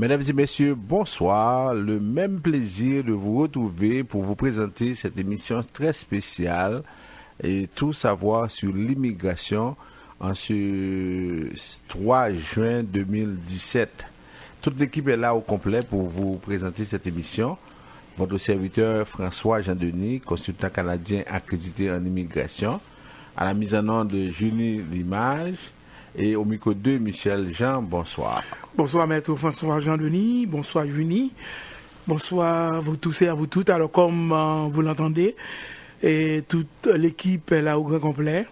Mesdames et messieurs, bonsoir. Le même plaisir de vous retrouver pour vous présenter cette émission très spéciale et tout savoir sur l'immigration en ce 3 juin 2017. Toute l'équipe est là au complet pour vous présenter cette émission. Votre serviteur François Jean-Denis, consultant canadien accrédité en immigration, à la mise en onde de Julie Limage et au micro 2 Michel Jean. Bonsoir. Bonsoir maître François Jean-Denis, bonsoir Julie, bonsoir à vous tous et à vous toutes. Alors comme vous l'entendez, et toute l'équipe est là au grand complet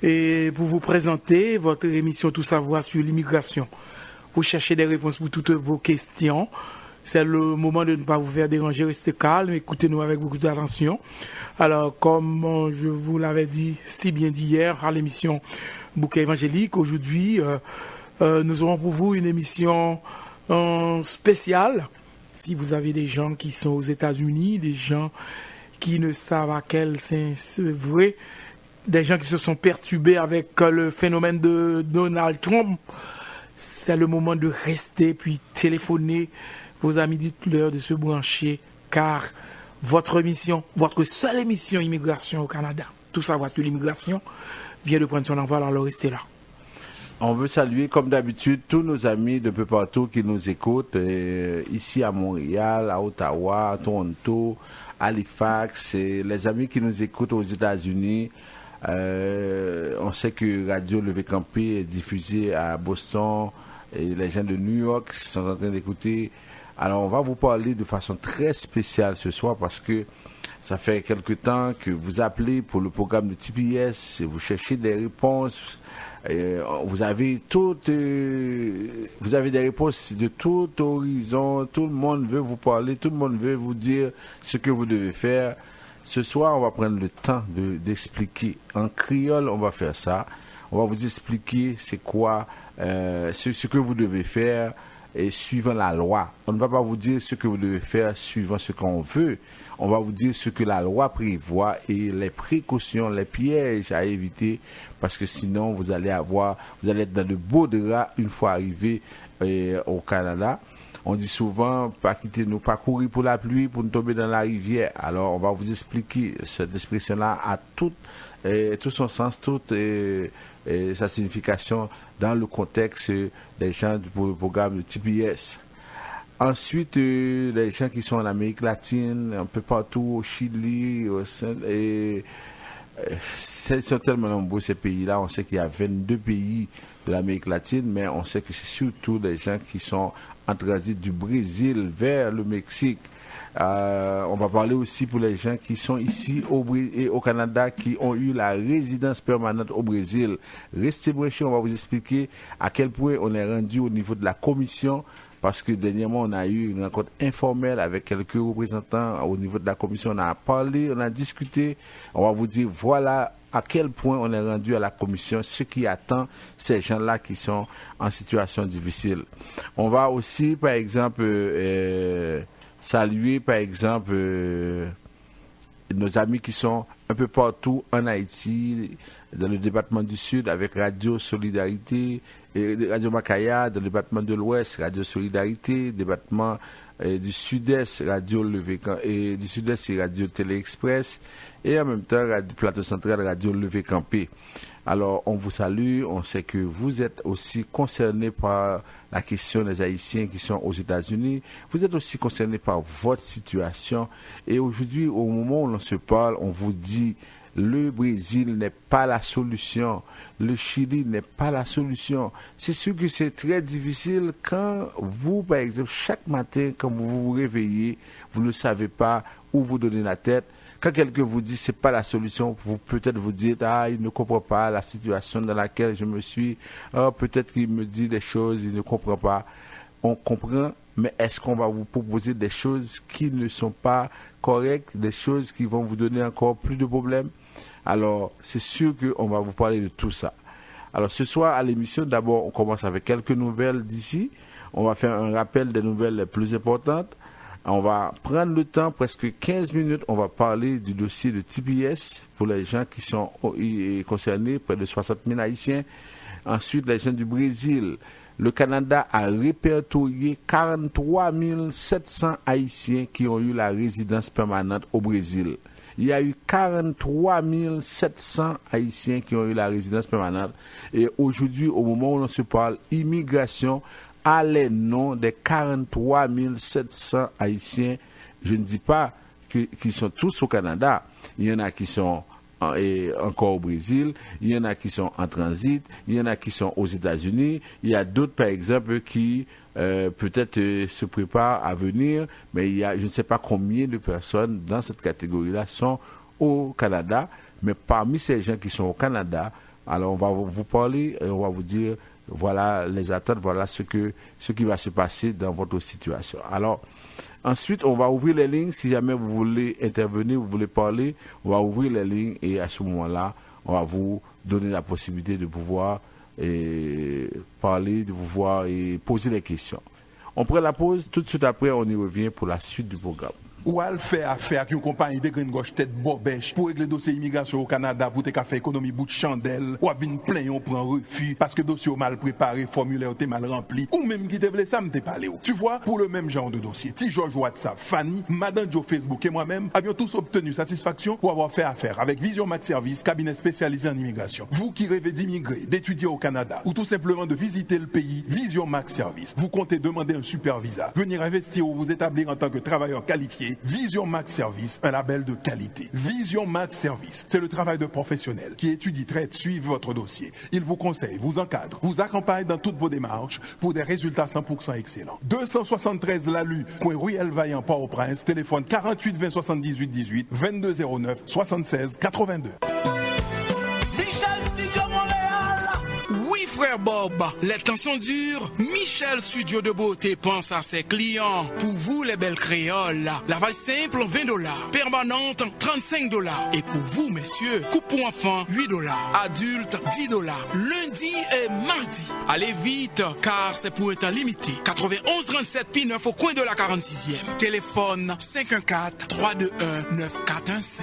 et pour vous présenter votre émission Tout savoir sur l'immigration. Vous cherchez des réponses pour toutes vos questions. C'est le moment de ne pas vous faire déranger, restez calme, écoutez-nous avec beaucoup d'attention. Alors, comme je vous l'avais dit si bien dit hier à l'émission Bouquet évangélique, aujourd'hui, nous aurons pour vous une émission spéciale. Si vous avez des gens qui sont aux États-Unis, des gens qui ne savent à quel c'est vrai, des gens qui se sont perturbés avec le phénomène de Donald Trump, c'est le moment de rester puis téléphoner. Vos amis, dites-leur de se brancher, car votre émission, votre seule émission immigration au Canada, Tout savoir sur l'immigration, vient de prendre son envol, alors restez là. On veut saluer, comme d'habitude, tous nos amis de peu partout qui nous écoutent, ici à Montréal, à Ottawa, à Toronto, à Halifax, et les amis qui nous écoutent aux États-Unis. On sait que Radio Levé Campé est diffusée à Boston, et les gens de New York sont en train d'écouter. Alors, on va vous parler de façon très spéciale ce soir parce que ça fait quelque temps que vous appelez pour le programme de TPS et vous cherchez des réponses. Vous avez des réponses de tout horizon. Tout le monde veut vous parler, tout le monde veut vous dire ce que vous devez faire. Ce soir, on va prendre le temps d'expliquer. En créole, on va faire ça. On va vous expliquer c'est quoi, ce que vous devez faire. Et suivant la loi. On ne va pas vous dire ce que vous devez faire suivant ce qu'on veut. On va vous dire ce que la loi prévoit et les précautions, les pièges à éviter parce que sinon vous allez être dans de beaux draps une fois arrivé au Canada. On dit souvent, pas courir pour la pluie, pour ne tomber dans la rivière. Alors, on va vous expliquer cette expression-là à tout son sens, toute sa signification dans le contexte des gens pour le programme de TPS. Ensuite, les gens qui sont en Amérique latine, un peu partout, au Chili, sont tellement nombreux ces pays-là. On sait qu'il y a 22 pays de l'Amérique latine, mais on sait que c'est surtout des gens qui sont en transit du Brésil vers le Mexique. On va parler aussi pour les gens qui sont ici au Canada, qui ont eu la résidence permanente au Brésil. Restez branchés, on va vous expliquer à quel point on est rendu au niveau de la commission, parce que dernièrement on a eu une rencontre informelle avec quelques représentants au niveau de la commission. On a parlé, on a discuté, on va vous dire voilà à quel point on est rendu à la commission, ce qui attend ces gens-là qui sont en situation difficile. On va aussi, par exemple, saluer, par exemple, nos amis qui sont un peu partout en Haïti, dans le département du Sud, avec Radio Solidarité, et Radio Macaya, dans le département de l'Ouest, Radio Solidarité, département du Sud-Est, Radio Levé, et du Sud-Est, c'est Radio Télé Express, et en même temps, Radio Plateau Central, Radio Levé Campé. Alors, on vous salue, on sait que vous êtes aussi concernés par la question des Haïtiens qui sont aux États-Unis. Vous êtes aussi concernés par votre situation. Et aujourd'hui, au moment où l'on se parle, on vous dit, le Brésil n'est pas la solution. Le Chili n'est pas la solution. C'est sûr que c'est très difficile quand vous, par exemple, chaque matin, quand vous vous réveillez, vous ne savez pas où vous donner la tête. Quand quelqu'un vous dit c'est pas la solution, vous peut-être vous dites il ne comprend pas la situation dans laquelle je me suis. Peut-être qu'il me dit des choses, il ne comprend pas. On comprend, mais est-ce qu'on va vous proposer des choses qui ne sont pas correctes, des choses qui vont vous donner encore plus de problèmes? Alors, c'est sûr qu'on va vous parler de tout ça. Alors, ce soir à l'émission, d'abord, on commence avec quelques nouvelles d'ici. On va faire un rappel des nouvelles les plus importantes. On va prendre le temps, presque 15 minutes, on va parler du dossier de TPS pour les gens qui sont concernés, près de 60 000 Haïtiens. Ensuite, les gens du Brésil, le Canada a répertorié 43 700 Haïtiens qui ont eu la résidence permanente au Brésil. Il y a eu 43 700 Haïtiens qui ont eu la résidence permanente. Et aujourd'hui, au moment où l'on se parle, immigration a les noms des 43 700 Haïtiens. Je ne dis pas qu'ils sont tous au Canada. Il y en a qui sont encore au Brésil, il y en a qui sont en transit, il y en a qui sont aux États-Unis, il y a d'autres, par exemple, qui peut-être se préparent à venir, mais il y a, je ne sais pas combien de personnes dans cette catégorie-là sont au Canada, mais parmi ces gens qui sont au Canada, alors on va vous parler, et on va vous dire, voilà les attentes, voilà ce qui va se passer dans votre situation. Alors, ensuite, on va ouvrir les lignes. Si jamais vous voulez intervenir, vous voulez parler, on va ouvrir les lignes et à ce moment-là, on va vous donner la possibilité de pouvoir parler, de pouvoir poser des questions. On prend la pause. Tout de suite après, on y revient pour la suite du programme. Ou à le faire affaire avec une compagnie de green gauche tête bobèche pour régler le dossier immigration au Canada pour te faire économie bout de chandelle ou à venir plein on prend refus parce que dossier mal préparé, formulaire t'es mal rempli ou même qui te voulait ça me t'es parlé. Tu vois, pour le même genre de dossier, T. George WhatsApp, Fanny, Madame Joe Facebook et moi-même avions tous obtenu satisfaction pour avoir fait affaire avec Vision Max Service, cabinet spécialisé en immigration. Vous qui rêvez d'immigrer, d'étudier au Canada ou tout simplement de visiter le pays, Vision Max Service, vous comptez demander un super visa, venir investir ou vous établir en tant que travailleur qualifié. Vision Max Service, un label de qualité. Vision Max Service, c'est le travail de professionnels qui étudie, traite, suivent votre dossier. Il vous conseille, vous encadre, vous accompagne dans toutes vos démarches pour des résultats 100% excellents. 273 Lalu, coin Ruelle Vaillant, Port-au-Prince, téléphone 48 20 78 18, 22 09 76 82. Frère Bob, les temps sont durs. Michel Studio de Beauté pense à ses clients. Pour vous, les belles créoles, lavage simple, $20. Permanente, $35. Et pour vous, messieurs, coupe pour enfants, $8. Adultes, $10. Lundi et mardi. Allez vite, car c'est pour un temps limité. 91 37 P9 au coin de la 46e. Téléphone 514-321-9415.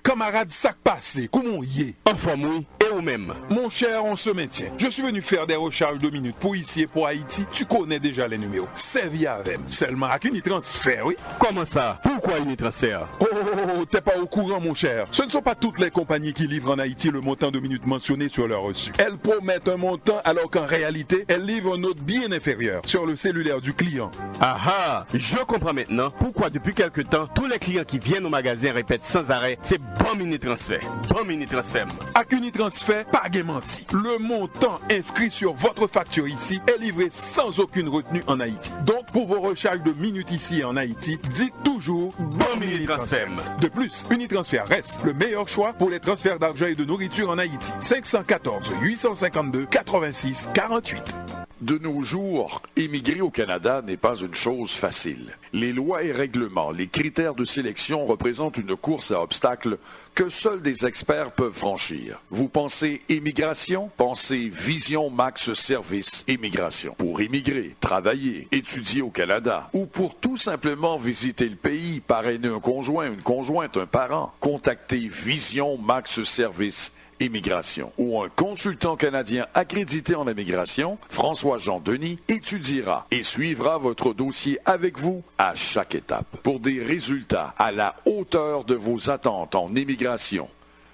Camarade, sac passé, comment y est? Enfin, oui, et vous-même. Mon cher, on se maintient. Je suis venu faire des recharges de minutes pour ici et pour Haïti. Tu connais déjà les numéros. C'est via Avem. Seulement à Unitransfert, oui. Comment ça? Pourquoi Unitransfert? Oh, t'es pas au courant, mon cher. Ce ne sont pas toutes les compagnies qui livrent en Haïti le montant de minutes mentionné sur leur reçu. Elles promettent un montant alors qu'en réalité, elles livrent un autre bien inférieur sur le cellulaire du client. Ah ah, je comprends maintenant pourquoi depuis quelque temps, tous les clients qui viennent au magasin répètent sans arrêt, c'est bon Unitransfert. Bon Unitransfert. Avec Unitransfert, pas menti. Le montant inscrit sur votre facture ici est livré sans aucune retenue en Haïti. Donc, pour vos recharges de minutes ici et en Haïti, dites toujours bon Unitransfert. De plus, Unitransfert reste le meilleur choix pour les transferts d'argent et de nourriture en Haïti. 514 852 86 48. De nos jours, émigrer au Canada n'est pas une chose facile. Les lois et règlements, les critères de sélection représentent une course à obstacles que seuls des experts peuvent franchir. Vous pensez immigration? Pensez Vision Max Service Immigration. Pour immigrer, travailler, étudier au Canada ou pour tout simplement visiter le pays, parrainer un conjoint, une conjointe, un parent, contactez Vision Max Service Immigration ou un consultant canadien accrédité en immigration, François-Jean Denis, étudiera et suivra votre dossier avec vous à chaque étape pour des résultats à la hauteur de vos attentes en immigration.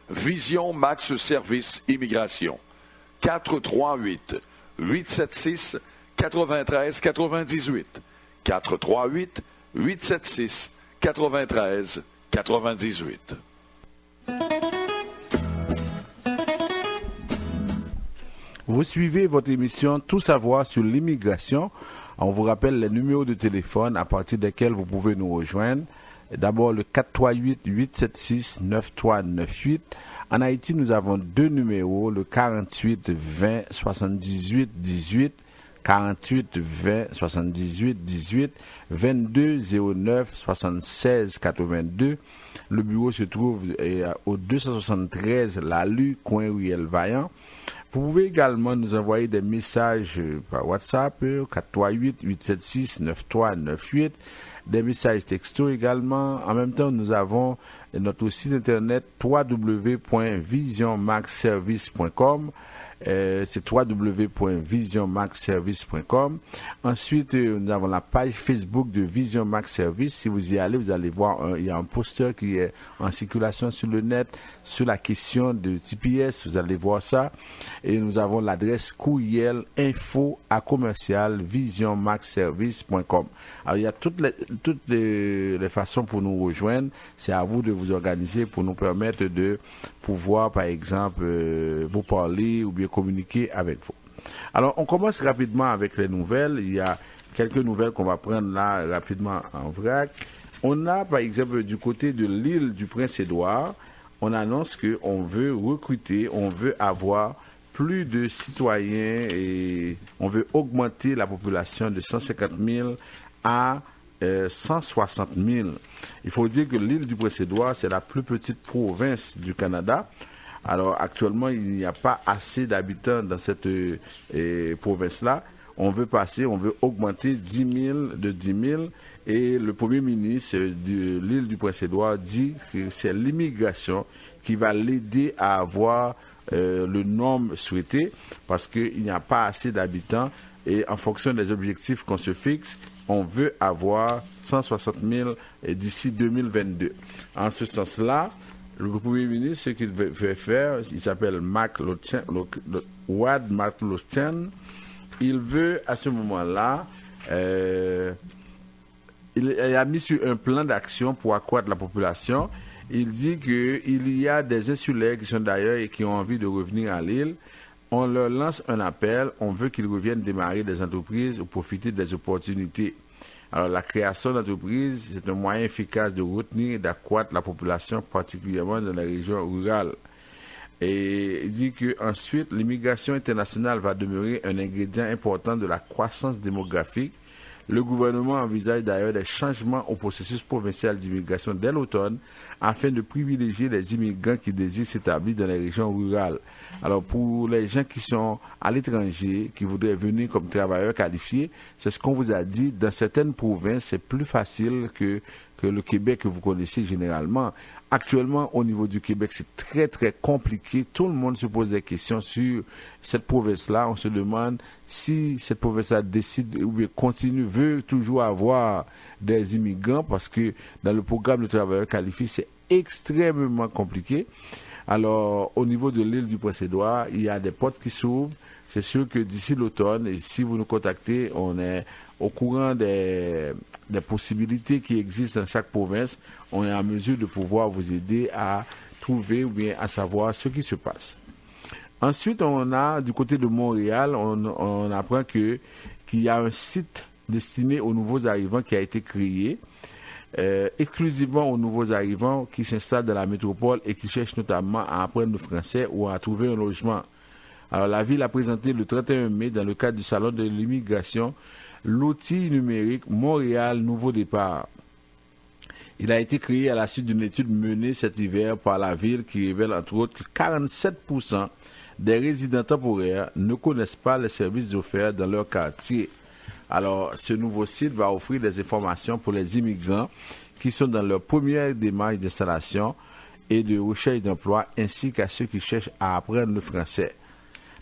Vision Max Service Immigration. 438-876-9398. 438-876-9398. Vous suivez votre émission Tout savoir sur l'immigration. On vous rappelle les numéros de téléphone à partir desquels vous pouvez nous rejoindre. D'abord le 438-876-9398. En Haïti, nous avons deux numéros, le 48 20 78 18, 48 20 78 18, 22 09 76 82. Le bureau se trouve au 273 Lalu, coin Ruelle Vaillant. Vous pouvez également nous envoyer des messages par WhatsApp 438-876-9398, des messages texto également. En même temps, nous avons notre site internet www.visionmaxservice.com c'est www.visionmaxservice.com. Ensuite, nous avons la page Facebook de Vision Max Service. Si vous y allez, vous allez voir, il y a un poster qui est en circulation sur le net sur la question de TPS. Vous allez voir ça. Et nous avons l'adresse courriel info@visionmaxservice.com. Alors, il y a toutes les façons pour nous rejoindre. C'est à vous de vous organiser pour nous permettre de pouvoir, par exemple, vous parler ou bien communiquer avec vous. Alors, on commence rapidement avec les nouvelles. Il y a quelques nouvelles qu'on va prendre là rapidement en vrac. On a, par exemple, du côté de l'île du Prince-Édouard, on annonce qu'on veut recruter, on veut avoir plus de citoyens et on veut augmenter la population de 150 000 à 160 000. Il faut dire que l'île du Prince-Édouard, c'est la plus petite province du Canada. Alors actuellement, il n'y a pas assez d'habitants dans cette province-là. On veut augmenter 10 000 et le Premier ministre de l'île du Prince-Édouard dit que c'est l'immigration qui va l'aider à avoir le nombre souhaité parce qu'il n'y a pas assez d'habitants et en fonction des objectifs qu'on se fixe, on veut avoir 160 000 d'ici 2022. En ce sens-là, le Premier ministre, ce qu'il veut faire, il s'appelle Wad McLaughlin. Il veut, à ce moment-là, il a mis sur un plan d'action pour accroître la population. Il dit qu'il y a des insulaires qui sont d'ailleurs et qui ont envie de revenir à l'île. On leur lance un appel, on veut qu'ils reviennent démarrer des entreprises ou profiter des opportunités. Alors, la création d'entreprises, c'est un moyen efficace de retenir et d'accroître la population, particulièrement dans les régions rurales. Et il dit qu'ensuite, l'immigration internationale va demeurer un ingrédient important de la croissance démographique. Le gouvernement envisage d'ailleurs des changements au processus provincial d'immigration dès l'automne afin de privilégier les immigrants qui désirent s'établir dans les régions rurales. Alors pour les gens qui sont à l'étranger, qui voudraient venir comme travailleurs qualifiés, c'est ce qu'on vous a dit, dans certaines provinces, c'est plus facile que le Québec que vous connaissez généralement. Actuellement, au niveau du Québec, c'est très, très compliqué. Tout le monde se pose des questions sur cette province-là. On se demande si cette province-là décide ou bien continue, veut toujours avoir des immigrants parce que dans le programme de travailleurs qualifiés, c'est extrêmement compliqué. Alors, au niveau de l'île du Prince-Édouard, il y a des portes qui s'ouvrent. C'est sûr que d'ici l'automne, et si vous nous contactez, on est au courant des possibilités qui existent dans chaque province. On est en mesure de pouvoir vous aider à trouver ou bien à savoir ce qui se passe. Ensuite, on a du côté de Montréal, on apprend qu'il y a un site destiné aux nouveaux arrivants qui a été créé, exclusivement aux nouveaux arrivants qui s'installent dans la métropole et qui cherchent notamment à apprendre le français ou à trouver un logement. Alors, la ville a présenté le 31 mai, dans le cadre du Salon de l'immigration, l'outil numérique Montréal Nouveau Départ. Il a été créé à la suite d'une étude menée cet hiver par la ville qui révèle entre autres que 47% des résidents temporaires ne connaissent pas les services offerts dans leur quartier. Alors, ce nouveau site va offrir des informations pour les immigrants qui sont dans leur première démarche d'installation et de recherche d'emploi, ainsi qu'à ceux qui cherchent à apprendre le français.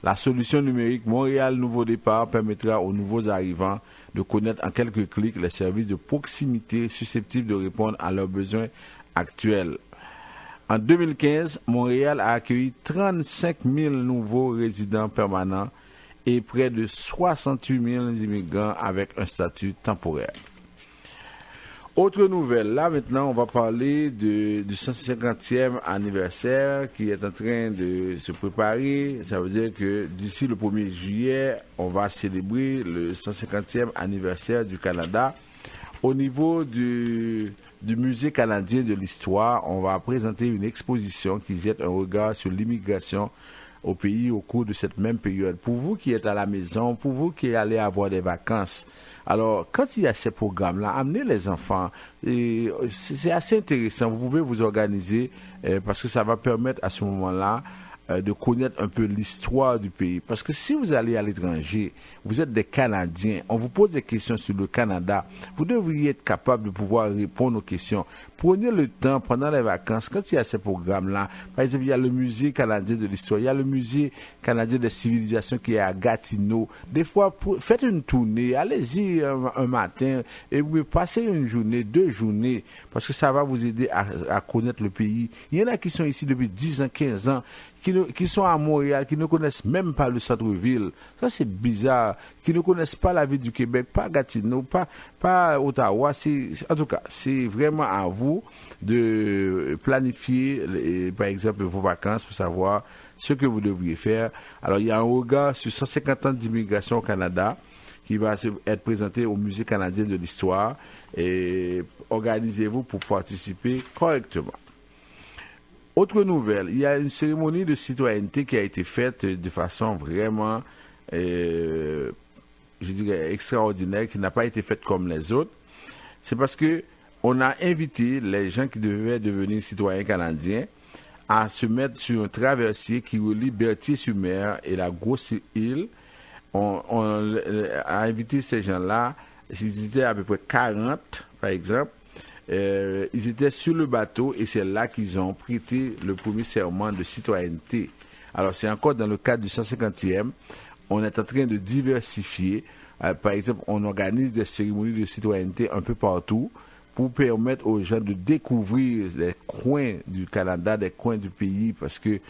La solution numérique Montréal Nouveau Départ permettra aux nouveaux arrivants de connaître en quelques clics les services de proximité susceptibles de répondre à leurs besoins actuels. En 2015, Montréal a accueilli 35 000 nouveaux résidents permanents et près de 68 000 immigrants avec un statut temporaire. Autre nouvelle, là maintenant on va parler du 150e anniversaire qui est en train de se préparer. Ça veut dire que d'ici le 1er juillet, on va célébrer le 150e anniversaire du Canada. Au niveau du Musée canadien de l'histoire, on va présenter une exposition qui jette un regard sur l'immigration au pays au cours de cette même période. Pour vous qui êtes à la maison, pour vous qui allez avoir des vacances, alors quand il y a ces programmes-là, amenez les enfants. Et c'est assez intéressant. Vous pouvez vous organiser parce que ça va permettre à ce moment-là de connaître un peu l'histoire du pays. Parce que si vous allez à l'étranger, vous êtes des Canadiens, on vous pose des questions sur le Canada, vous devriez être capable de pouvoir répondre aux questions. Prenez le temps pendant les vacances, quand il y a ces programmes-là, par exemple, il y a le musée canadien de l'histoire, il y a le musée canadien des civilisations qui est à Gatineau. Des fois, faites une tournée, allez-y un matin et vous passez une journée, 2 journées, parce que ça va vous aider à connaître le pays. Il y en a qui sont ici depuis 10 ans, 15 ans, qui sont à Montréal, qui ne connaissent même pas le centre-ville. Ça, c'est bizarre. Qui ne connaissent pas la ville du Québec, pas Gatineau, pas Ottawa. En tout cas, c'est vraiment à vous de planifier, par exemple, vos vacances pour savoir ce que vous devriez faire. Alors, il y a un regard sur 150 ans d'immigration au Canada qui va être présenté au Musée canadien de l'histoire. Et organisez-vous pour participer correctement. Autre nouvelle, il y a une cérémonie de citoyenneté qui a été faite de façon vraiment, je dirais, extraordinaire, qui n'a pas été faite comme les autres. C'est parce que on a invité les gens qui devaient devenir citoyens canadiens à se mettre sur un traversier qui relie Berthier-sur-Mer et la Grosse-Île. On a invité ces gens-là, ils étaient à peu près 40 par exemple. Ils étaient sur le bateau et c'est là qu'ils ont prêté le premier serment de citoyenneté. Alors c'est encore dans le cadre du 150e, on est en train de diversifier. Par exemple, on organise des cérémonies de citoyenneté un peu partout pour permettre aux gens de découvrir les coins du Canada, des coins du pays, parce que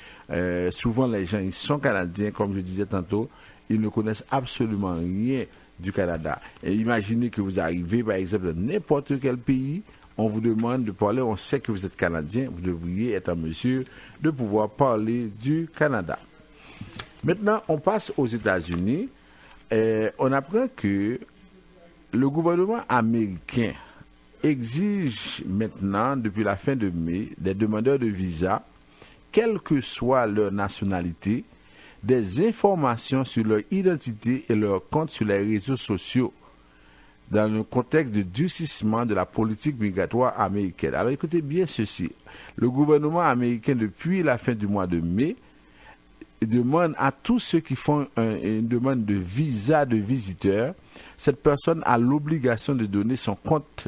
souvent les gens, ils sont Canadiens, comme je disais tantôt, ils ne connaissent absolument rien du Canada. Et imaginez que vous arrivez, par exemple, dans n'importe quel pays, on vous demande de parler, on sait que vous êtes Canadien, vous devriez être en mesure de pouvoir parler du Canada. Maintenant, on passe aux États-Unis. On apprend que le gouvernement américain exige maintenant, depuis la fin de mai, des demandeurs de visa, quelle que soit leur nationalité, des informations sur leur identité et leur compte sur les réseaux sociaux dans le contexte de durcissement de la politique migratoire américaine. Alors écoutez bien ceci. Le gouvernement américain, depuis la fin du mois de mai, demande à tous ceux qui font une demande de visa de visiteur, cette personne a l'obligation de donner son compte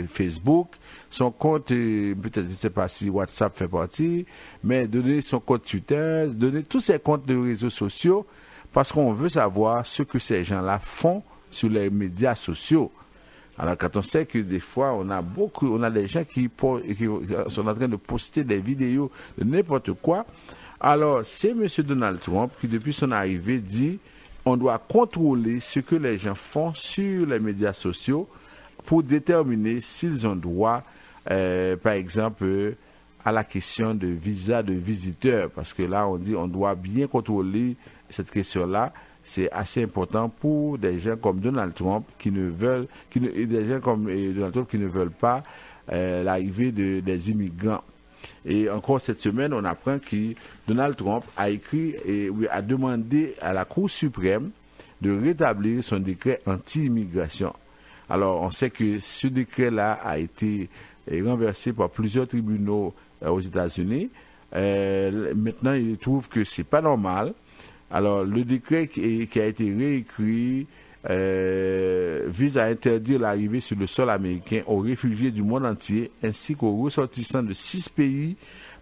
Facebook, son compte, peut-être je ne sais pas si WhatsApp fait partie, mais donner son compte Twitter, donner tous ses comptes de réseaux sociaux, parce qu'on veut savoir ce que ces gens-là font sur les médias sociaux. Alors quand on sait que des fois on a des gens qui sont en train de poster des vidéos de n'importe quoi. Alors c'est M. Donald Trump qui depuis son arrivée dit on doit contrôler ce que les gens font sur les médias sociaux pour déterminer s'ils ont droit, par exemple, à la question de visa de visiteur, parce que là on dit on doit bien contrôler cette question-là. C'est assez important pour des gens comme Donald Trump qui ne veulent pas l'arrivée des immigrants. Et encore cette semaine, on apprend que Donald Trump a écrit et a demandé à la Cour suprême de rétablir son décret anti-immigration. Alors, on sait que ce décret-là a été renversé par plusieurs tribunaux aux États-Unis. Maintenant, il trouve que c'est pas normal. Alors, le décret qui a été réécrit vise à interdire l'arrivée sur le sol américain aux réfugiés du monde entier ainsi qu'aux ressortissants de 6 pays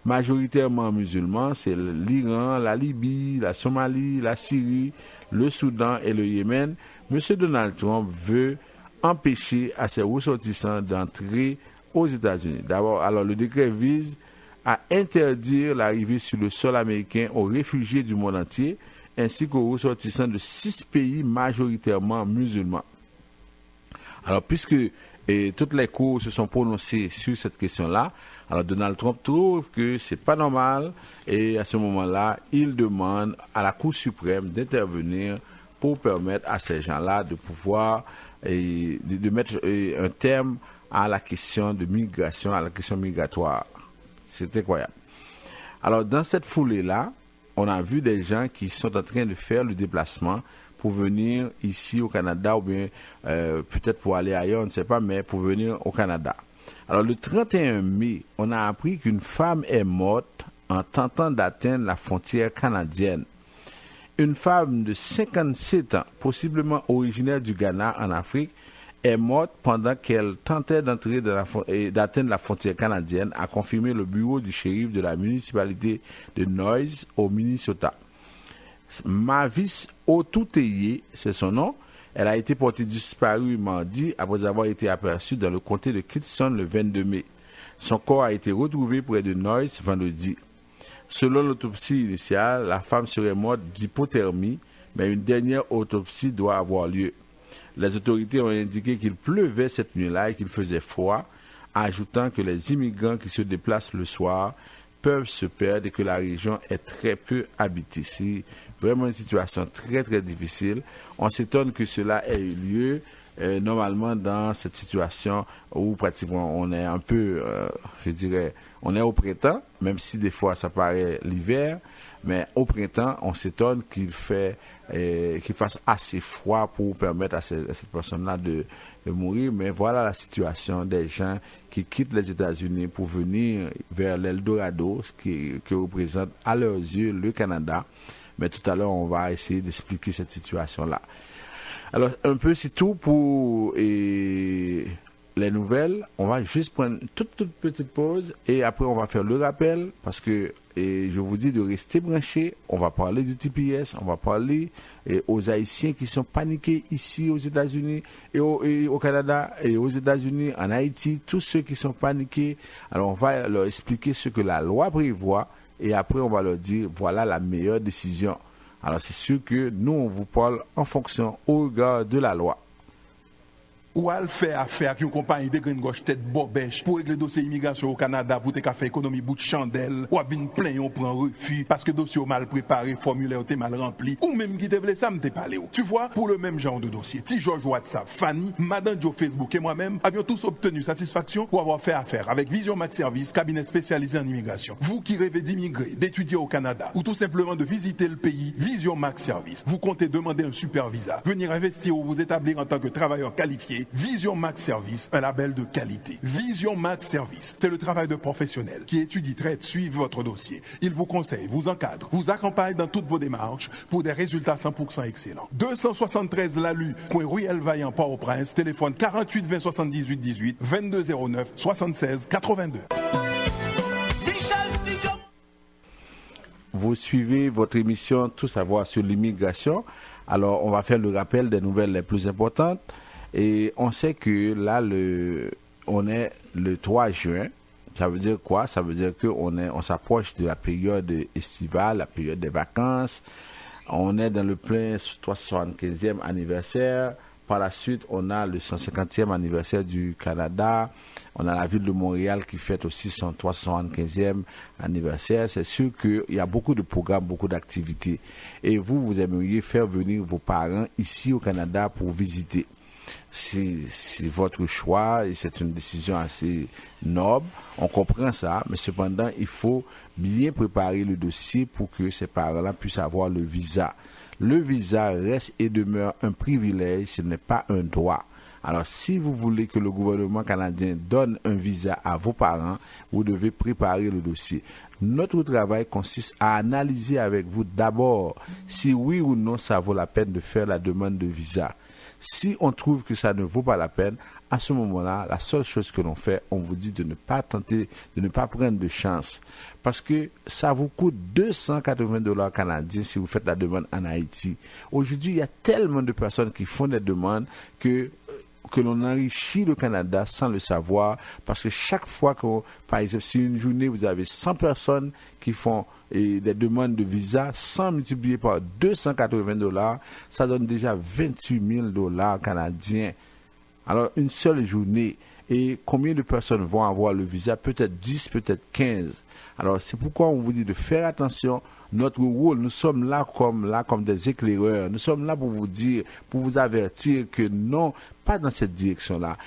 majoritairement musulmans, c'est l'Iran, la Libye, la Somalie, la Syrie, le Soudan et le Yémen. M. Donald Trump veut empêcher à ses ressortissants d'entrer aux États-Unis. D'abord, alors le décret vise à interdire l'arrivée sur le sol américain aux réfugiés du monde entier ainsi qu'aux ressortissants de 6 pays majoritairement musulmans. Alors, puisque toutes les cours se sont prononcées sur cette question-là, alors Donald Trump trouve que c'est pas normal et à ce moment-là, il demande à la Cour suprême d'intervenir pour permettre à ces gens-là de pouvoir de mettre un terme à la question de migration, à la question migratoire. C'est incroyable. Alors, dans cette foulée-là, on a vu des gens qui sont en train de faire le déplacement pour venir ici au Canada ou bien peut-être pour aller ailleurs, on ne sait pas, mais pour venir au Canada. Alors le 31 mai, on a appris qu'une femme est morte en tentant d'atteindre la frontière canadienne. Une femme de 57 ans, possiblement originaire du Ghana en Afrique, est morte pendant qu'elle tentait d'atteindre la frontière canadienne, a confirmé le bureau du shérif de la municipalité de Noise au Minnesota. Mavis Otuteye, c'est son nom. Elle a été portée disparue mardi après avoir été aperçue dans le comté de Kittson le 22 mai. Son corps a été retrouvé près de Noise vendredi. Selon l'autopsie initiale, la femme serait morte d'hypothermie, mais une dernière autopsie doit avoir lieu. Les autorités ont indiqué qu'il pleuvait cette nuit-là et qu'il faisait froid, ajoutant que les immigrants qui se déplacent le soir peuvent se perdre et que la région est très peu habitée. C'est vraiment une situation très très difficile. On s'étonne que cela ait eu lieu normalement dans cette situation où pratiquement on est un peu, on est au printemps, même si des fois ça paraît l'hiver, mais au printemps on s'étonne qu'il fasse assez froid pour permettre à cette personne-là de mourir. Mais voilà la situation des gens qui quittent les États-Unis pour venir vers l'Eldorado, ce qui représente à leurs yeux le Canada. Mais tout à l'heure, on va essayer d'expliquer cette situation-là. Alors, un peu, c'est tout pour les nouvelles. On va juste prendre une toute petite pause et après, on va faire le rappel parce que je vous dis de rester branchés. On va parler du TPS, on va parler aux Haïtiens qui sont paniqués ici aux États-Unis et au Canada et aux États-Unis, en Haïti, tous ceux qui sont paniqués. Alors, on va leur expliquer ce que la loi prévoit. Et après, on va leur dire, voilà la meilleure décision. Alors, c'est sûr que nous, on vous parle en fonction au regard de la loi. Ou al faire affaire avec une compagnie de graines gauche tête bobèche pour régler le dossier immigration au Canada pour te faire économie bout de chandelle ou à venir plein on prend refus parce que dossier mal préparé, formulaire t'es mal rempli ou même qui te voulait ça me t'es parlé. Tu vois, pour le même genre de dossier, T. George WhatsApp, Fanny, Madame Joe Facebook et moi-même avions tous obtenu satisfaction pour avoir fait affaire avec Vision Max Service, cabinet spécialisé en immigration. Vous qui rêvez d'immigrer, d'étudier au Canada ou tout simplement de visiter le pays, Vision Max Service. Vous comptez demander un super visa, venir investir ou vous établir en tant que travailleur qualifié. Vision Max Service, un label de qualité. Vision Max Service, c'est le travail de professionnels qui étudie, traite, suivent votre dossier. Ils vous conseillent, vous encadrent, vous accompagnent dans toutes vos démarches pour des résultats 100% excellents. 273 Lalu, coin Ruelle Vaillant, Port-au-Prince, téléphone 48 20 78 18, 22 09 76 82. Vous suivez votre émission Tout savoir sur l'immigration. Alors, on va faire le rappel des nouvelles les plus importantes. Et on sait que là, on est le 3 juin. Ça veut dire quoi? Ça veut dire qu'on s'approche de la période estivale, la période des vacances. On est dans le plein 75e anniversaire. Par la suite, on a le 150e anniversaire du Canada. On a la ville de Montréal qui fête aussi son 375e anniversaire. C'est sûr qu'il y a beaucoup de programmes, beaucoup d'activités. Et vous aimeriez faire venir vos parents ici au Canada pour visiter. C'est votre choix et c'est une décision assez noble. On comprend ça, mais cependant, il faut bien préparer le dossier pour que ces parents-là puissent avoir le visa. Le visa reste et demeure un privilège, ce n'est pas un droit. Alors, si vous voulez que le gouvernement canadien donne un visa à vos parents, vous devez préparer le dossier. Notre travail consiste à analyser avec vous d'abord si oui ou non ça vaut la peine de faire la demande de visa. Si on trouve que ça ne vaut pas la peine, à ce moment-là, la seule chose que l'on fait, on vous dit de ne pas tenter, de ne pas prendre de chance. Parce que ça vous coûte $280 canadiens si vous faites la demande en Haïti. Aujourd'hui, il y a tellement de personnes qui font des demandes que l'on enrichit le Canada sans le savoir. Parce que chaque fois que, par exemple, si une journée, vous avez 100 personnes qui font des demandes de visa, 100 multiplié par $280, ça donne déjà $28,000 canadiens. Alors, une seule journée. Et combien de personnes vont avoir le visa? Peut-être 10, peut-être 15. Alors, c'est pourquoi on vous dit de faire attention, notre rôle, nous sommes là comme des éclaireurs. Nous sommes là pour vous dire, pour vous avertir que non, pas dans cette direction-là.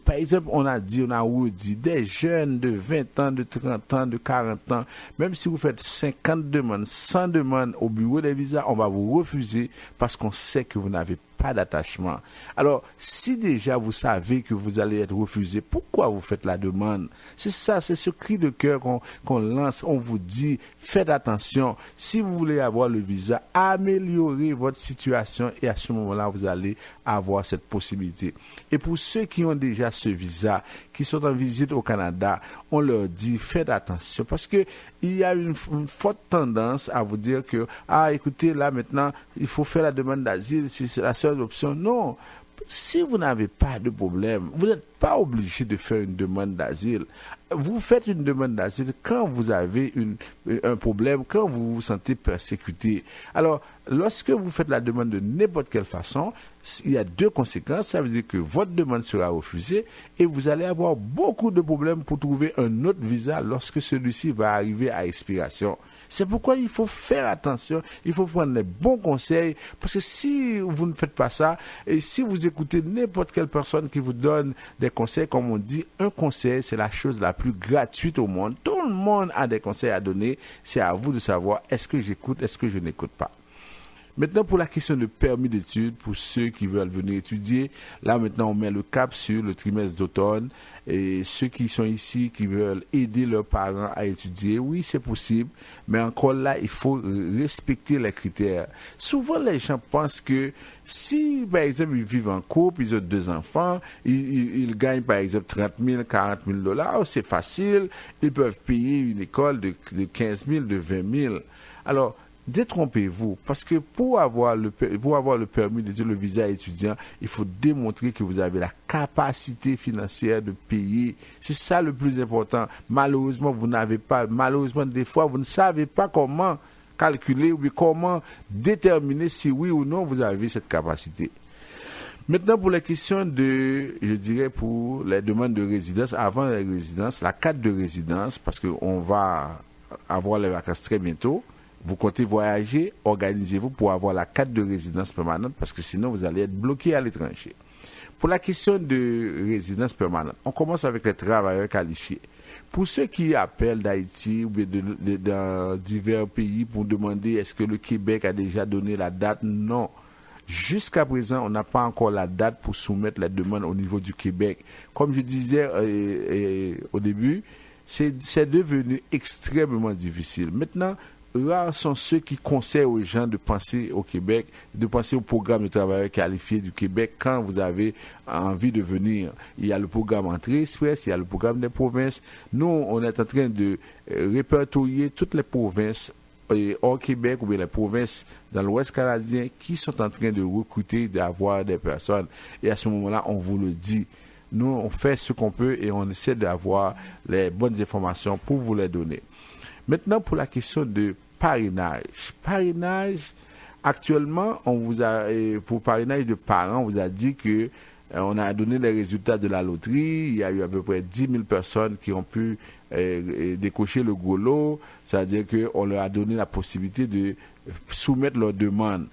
Par exemple, on a redit, des jeunes de 20 ans, de 30 ans, de 40 ans, même si vous faites 50 demandes, 100 demandes au bureau des visas, on va vous refuser parce qu'on sait que vous n'avez pas d'attachement. Alors, si déjà vous savez que vous allez être refusé, pourquoi vous faites la demande? C'est ça, c'est ce cri de cœur qu'on lance. On vous dit, faites attention. Si vous voulez avoir le visa, améliorez votre situation et à ce moment-là, vous allez avoir cette possibilité. Et pour ceux qui ont déjà ce visa, qui sont en visite au Canada, on leur dit, faites attention parce que il y a une forte tendance à vous dire que, écoutez, là maintenant, il faut faire la demande d'asile, c'est la seule option. Non. Si vous n'avez pas de problème, vous n'êtes pas obligé de faire une demande d'asile. Vous faites une demande d'asile quand vous avez un problème, quand vous vous sentez persécuté. Alors, lorsque vous faites la demande de n'importe quelle façon, il y a deux conséquences. Ça veut dire que votre demande sera refusée et vous allez avoir beaucoup de problèmes pour trouver un autre visa lorsque celui-ci va arriver à expiration. C'est pourquoi il faut faire attention, il faut prendre les bons conseils, parce que si vous ne faites pas ça, et si vous écoutez n'importe quelle personne qui vous donne des conseils, comme on dit, un conseil, c'est la chose la plus gratuite au monde. Tout le monde a des conseils à donner, c'est à vous de savoir, est-ce que j'écoute, est-ce que je n'écoute pas. Maintenant, pour la question de permis d'études, pour ceux qui veulent venir étudier, là maintenant on met le cap sur le trimestre d'automne. Et ceux qui sont ici, qui veulent aider leurs parents à étudier, oui, c'est possible. Mais encore là, il faut respecter les critères. Souvent, les gens pensent que si, par exemple, ils vivent en couple, ils ont 2 enfants, ils gagnent, par exemple, 30 000, 40 000 $, c'est facile. Ils peuvent payer une école de 15 000, de 20 000. Alors, détrompez-vous, parce que pour avoir le permis d'étudier, le visa étudiant, il faut démontrer que vous avez la capacité financière de payer. C'est ça le plus important. Malheureusement, des fois, vous ne savez pas comment calculer ou comment déterminer si oui ou non vous avez cette capacité. Maintenant, pour les questions pour les demandes de résidence, avant la résidence, la carte de résidence, parce qu'on va avoir les vacances très bientôt. Vous comptez voyager, organisez-vous pour avoir la carte de résidence permanente parce que sinon vous allez être bloqué à l'étranger. Pour la question de résidence permanente, on commence avec les travailleurs qualifiés. Pour ceux qui appellent d'Haïti ou dans divers pays pour demander est-ce que le Québec a déjà donné la date, non. Jusqu'à présent, on n'a pas encore la date pour soumettre la demande au niveau du Québec. Comme je disais au début, c'est devenu extrêmement difficile. Maintenant, rares sont ceux qui conseillent aux gens de penser au Québec, de penser au programme de travailleurs qualifiés du Québec quand vous avez envie de venir. Il y a le programme Entrée Express, il y a le programme des provinces. Nous, on est en train de répertorier toutes les provinces hors Québec ou bien les provinces dans l'Ouest canadien qui sont en train de recruter, d'avoir des personnes. Et à ce moment-là, on vous le dit. Nous, on fait ce qu'on peut et on essaie d'avoir les bonnes informations pour vous les donner. Maintenant, pour la question de parrainage. Parrainage, actuellement, pour parrainage de parents, on vous a dit que on a donné les résultats de la loterie. Il y a eu à peu près 10 000 personnes qui ont pu décocher le gros lot. C'est-à-dire qu'on leur a donné la possibilité de soumettre leur demande.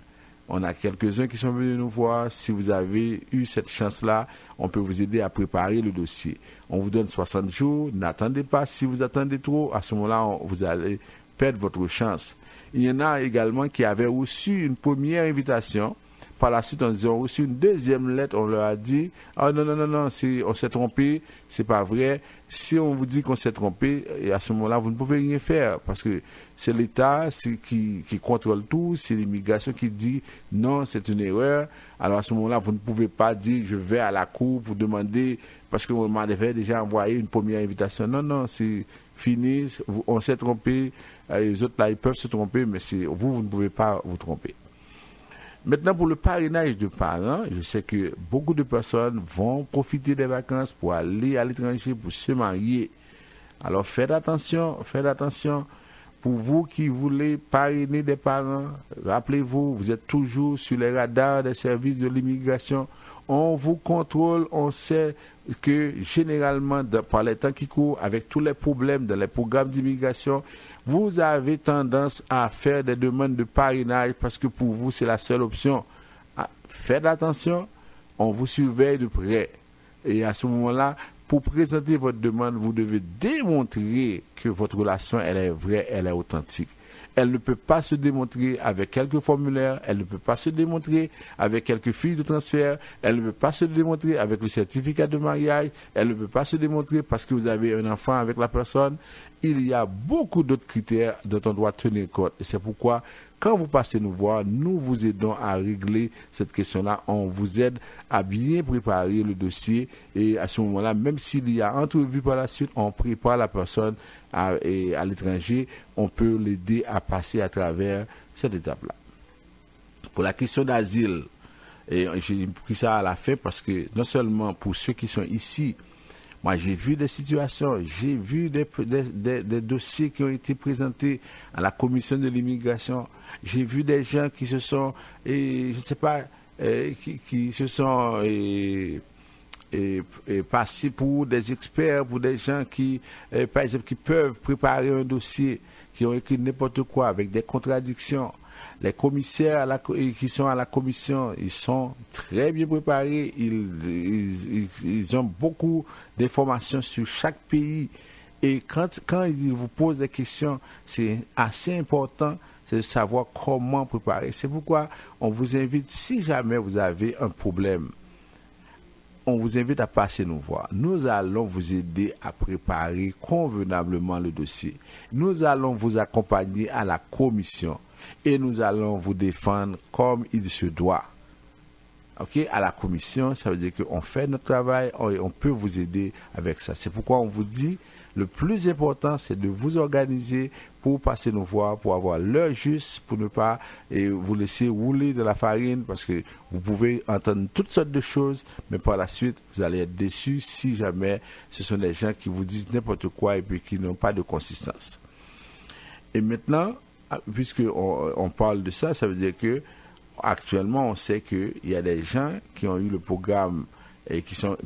On a quelques-uns qui sont venus nous voir. Si vous avez eu cette chance-là, on peut vous aider à préparer le dossier. On vous donne 60 jours. N'attendez pas. Si vous attendez trop, à ce moment-là, vous allez perdre votre chance. Il y en a également qui avaient reçu une première invitation. Par la suite, ils ont reçu une deuxième lettre. On leur a dit « Ah non, on s'est trompé, c'est pas vrai. » Si on vous dit qu'on s'est trompé, et à ce moment-là, vous ne pouvez rien faire parce que c'est l'État qui contrôle tout, c'est l'immigration qui dit « Non, c'est une erreur. » Alors à ce moment-là, vous ne pouvez pas dire « Je vais à la cour pour demander parce qu'on m'avait déjà envoyé une première invitation. » Non, c'est fini, on s'est trompé. Les autres, là, ils peuvent se tromper, mais vous ne pouvez pas vous tromper. Maintenant, pour le parrainage de parents, je sais que beaucoup de personnes vont profiter des vacances pour aller à l'étranger, pour se marier. Alors, faites attention. Pour vous qui voulez parrainer des parents, rappelez-vous, vous êtes toujours sur les radars des services de l'immigration. on vous contrôle, on sait que généralement, par les temps qui courent, avec tous les problèmes dans les programmes d'immigration, vous avez tendance à faire des demandes de parrainage parce que pour vous, c'est la seule option. Faites attention, on vous surveille de près. Et à ce moment-là, pour présenter votre demande, vous devez démontrer que votre relation, elle est vraie, elle est authentique. Elle ne peut pas se démontrer avec quelques formulaires, elle ne peut pas se démontrer avec quelques fiches de transfert, elle ne peut pas se démontrer avec le certificat de mariage, elle ne peut pas se démontrer parce que vous avez un enfant avec la personne. Il y a beaucoup d'autres critères dont on doit tenir compte. Et c'est pourquoi, quand vous passez nous voir, nous vous aidons à régler cette question-là. On vous aide à bien préparer le dossier. Et à ce moment-là, même s'il y a entrevue par la suite, on prépare la personne à l'étranger. On peut l'aider à passer à travers cette étape-là. Pour la question d'asile, et j'ai pris ça à la fin parce que non seulement pour ceux qui sont ici, moi, j'ai vu des situations, j'ai vu des dossiers qui ont été présentés à la commission de l'immigration. J'ai vu des gens qui se sont, je ne sais pas, qui se sont passés pour des experts, pour des gens qui, par exemple, qui peuvent préparer un dossier, qui ont écrit n'importe quoi avec des contradictions. Les commissaires qui sont à la commission, ils sont très bien préparés. Ils ont beaucoup d'informations sur chaque pays. Et quand ils vous posent des questions, c'est assez important de savoir comment préparer. C'est pourquoi on vous invite, si jamais vous avez un problème, on vous invite à passer nous voir. Nous allons vous aider à préparer convenablement le dossier. Nous allons vous accompagner à la commission. Et nous allons vous défendre comme il se doit. Ok, à la commission, ça veut dire qu'on fait notre travail et on peut vous aider avec ça. C'est pourquoi on vous dit, le plus important, c'est de vous organiser pour passer nous voir, pour avoir l'heure juste, pour ne pas vous laisser rouler de la farine, parce que vous pouvez entendre toutes sortes de choses, mais par la suite, vous allez être déçus si jamais ce sont des gens qui vous disent n'importe quoi et puis qui n'ont pas de consistance. Et maintenant, puisqu'on parle de ça, ça veut dire que actuellement on sait qu'il y a des gens qui ont eu le programme et qui sont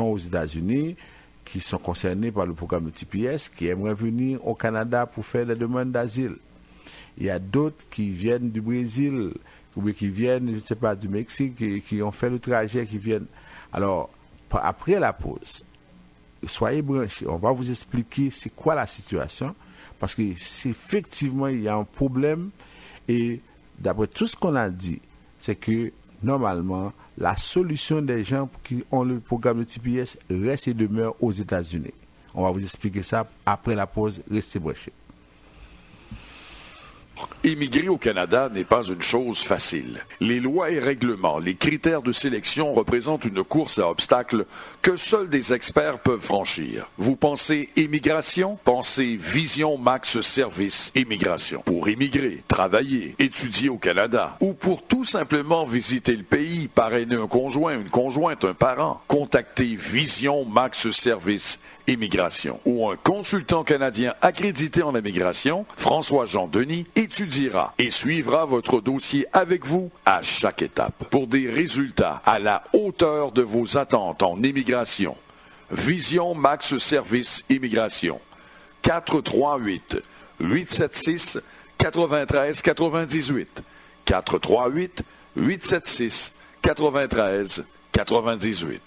aux États-Unis, qui sont concernés par le programme de TPS, qui aimeraient venir au Canada pour faire des demandes d'asile. Il y a d'autres qui viennent du Brésil, ou qui viennent, je ne sais pas, du Mexique, qui ont fait le trajet, qui viennent. Alors, après la pause, soyez branchés, on va vous expliquer c'est quoi la situation. Parce que effectivement, il y a un problème et d'après tout ce qu'on a dit, c'est que normalement, la solution des gens qui ont le programme de TPS reste et demeure aux États-Unis. On va vous expliquer ça après la pause. Restez branchés. Immigrer au Canada n'est pas une chose facile. Les lois et règlements, les critères de sélection représentent une course à obstacles que seuls des experts peuvent franchir. Vous pensez immigration? Pensez Vision Max Service Immigration. Pour immigrer, travailler, étudier au Canada ou pour tout simplement visiter le pays, parrainer un conjoint, une conjointe, un parent, contactez Vision Max Service Immigration ou un consultant canadien accrédité en immigration, François-Jean Denis, étudiera et suivra votre dossier avec vous à chaque étape pour des résultats à la hauteur de vos attentes en immigration. Vision Max Service Immigration. 438-876-9398. 438-876-9398.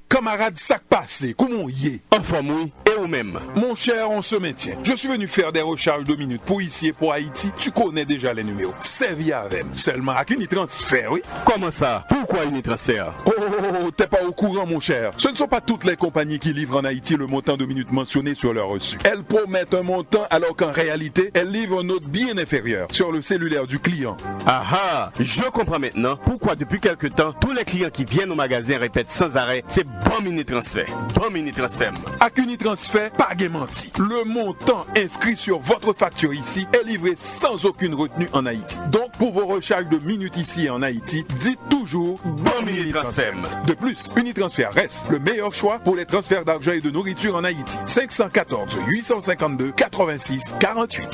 Camarade, sac passé, comment y est? Enfin, oui, et vous-même. Mon cher, on se maintient. Je suis venu faire des recharges de minutes pour ici et pour Haïti. Tu connais déjà les numéros. Servi avec. Seulement à Unitransfert, oui. Comment ça? Pourquoi Unitransfert? Oh, t'es pas au courant, mon cher. Ce ne sont pas toutes les compagnies qui livrent en Haïti le montant de minutes mentionné sur leur reçu. Elles promettent un montant alors qu'en réalité, elles livrent un autre bien inférieur sur le cellulaire du client. Ah ah, je comprends maintenant pourquoi depuis quelque temps, tous les clients qui viennent au magasin répètent sans arrêt, c'est bon Unitransfert. Bon Unitransfert. Avec Unitransfert, pas menti. Le montant inscrit sur votre facture ici est livré sans aucune retenue en Haïti. Donc, pour vos recharges de minutes ici et en Haïti, dites toujours bon Unitransfert. De plus, Unitransfert reste le meilleur choix pour les transferts d'argent et de nourriture en Haïti. 514 852 86 48.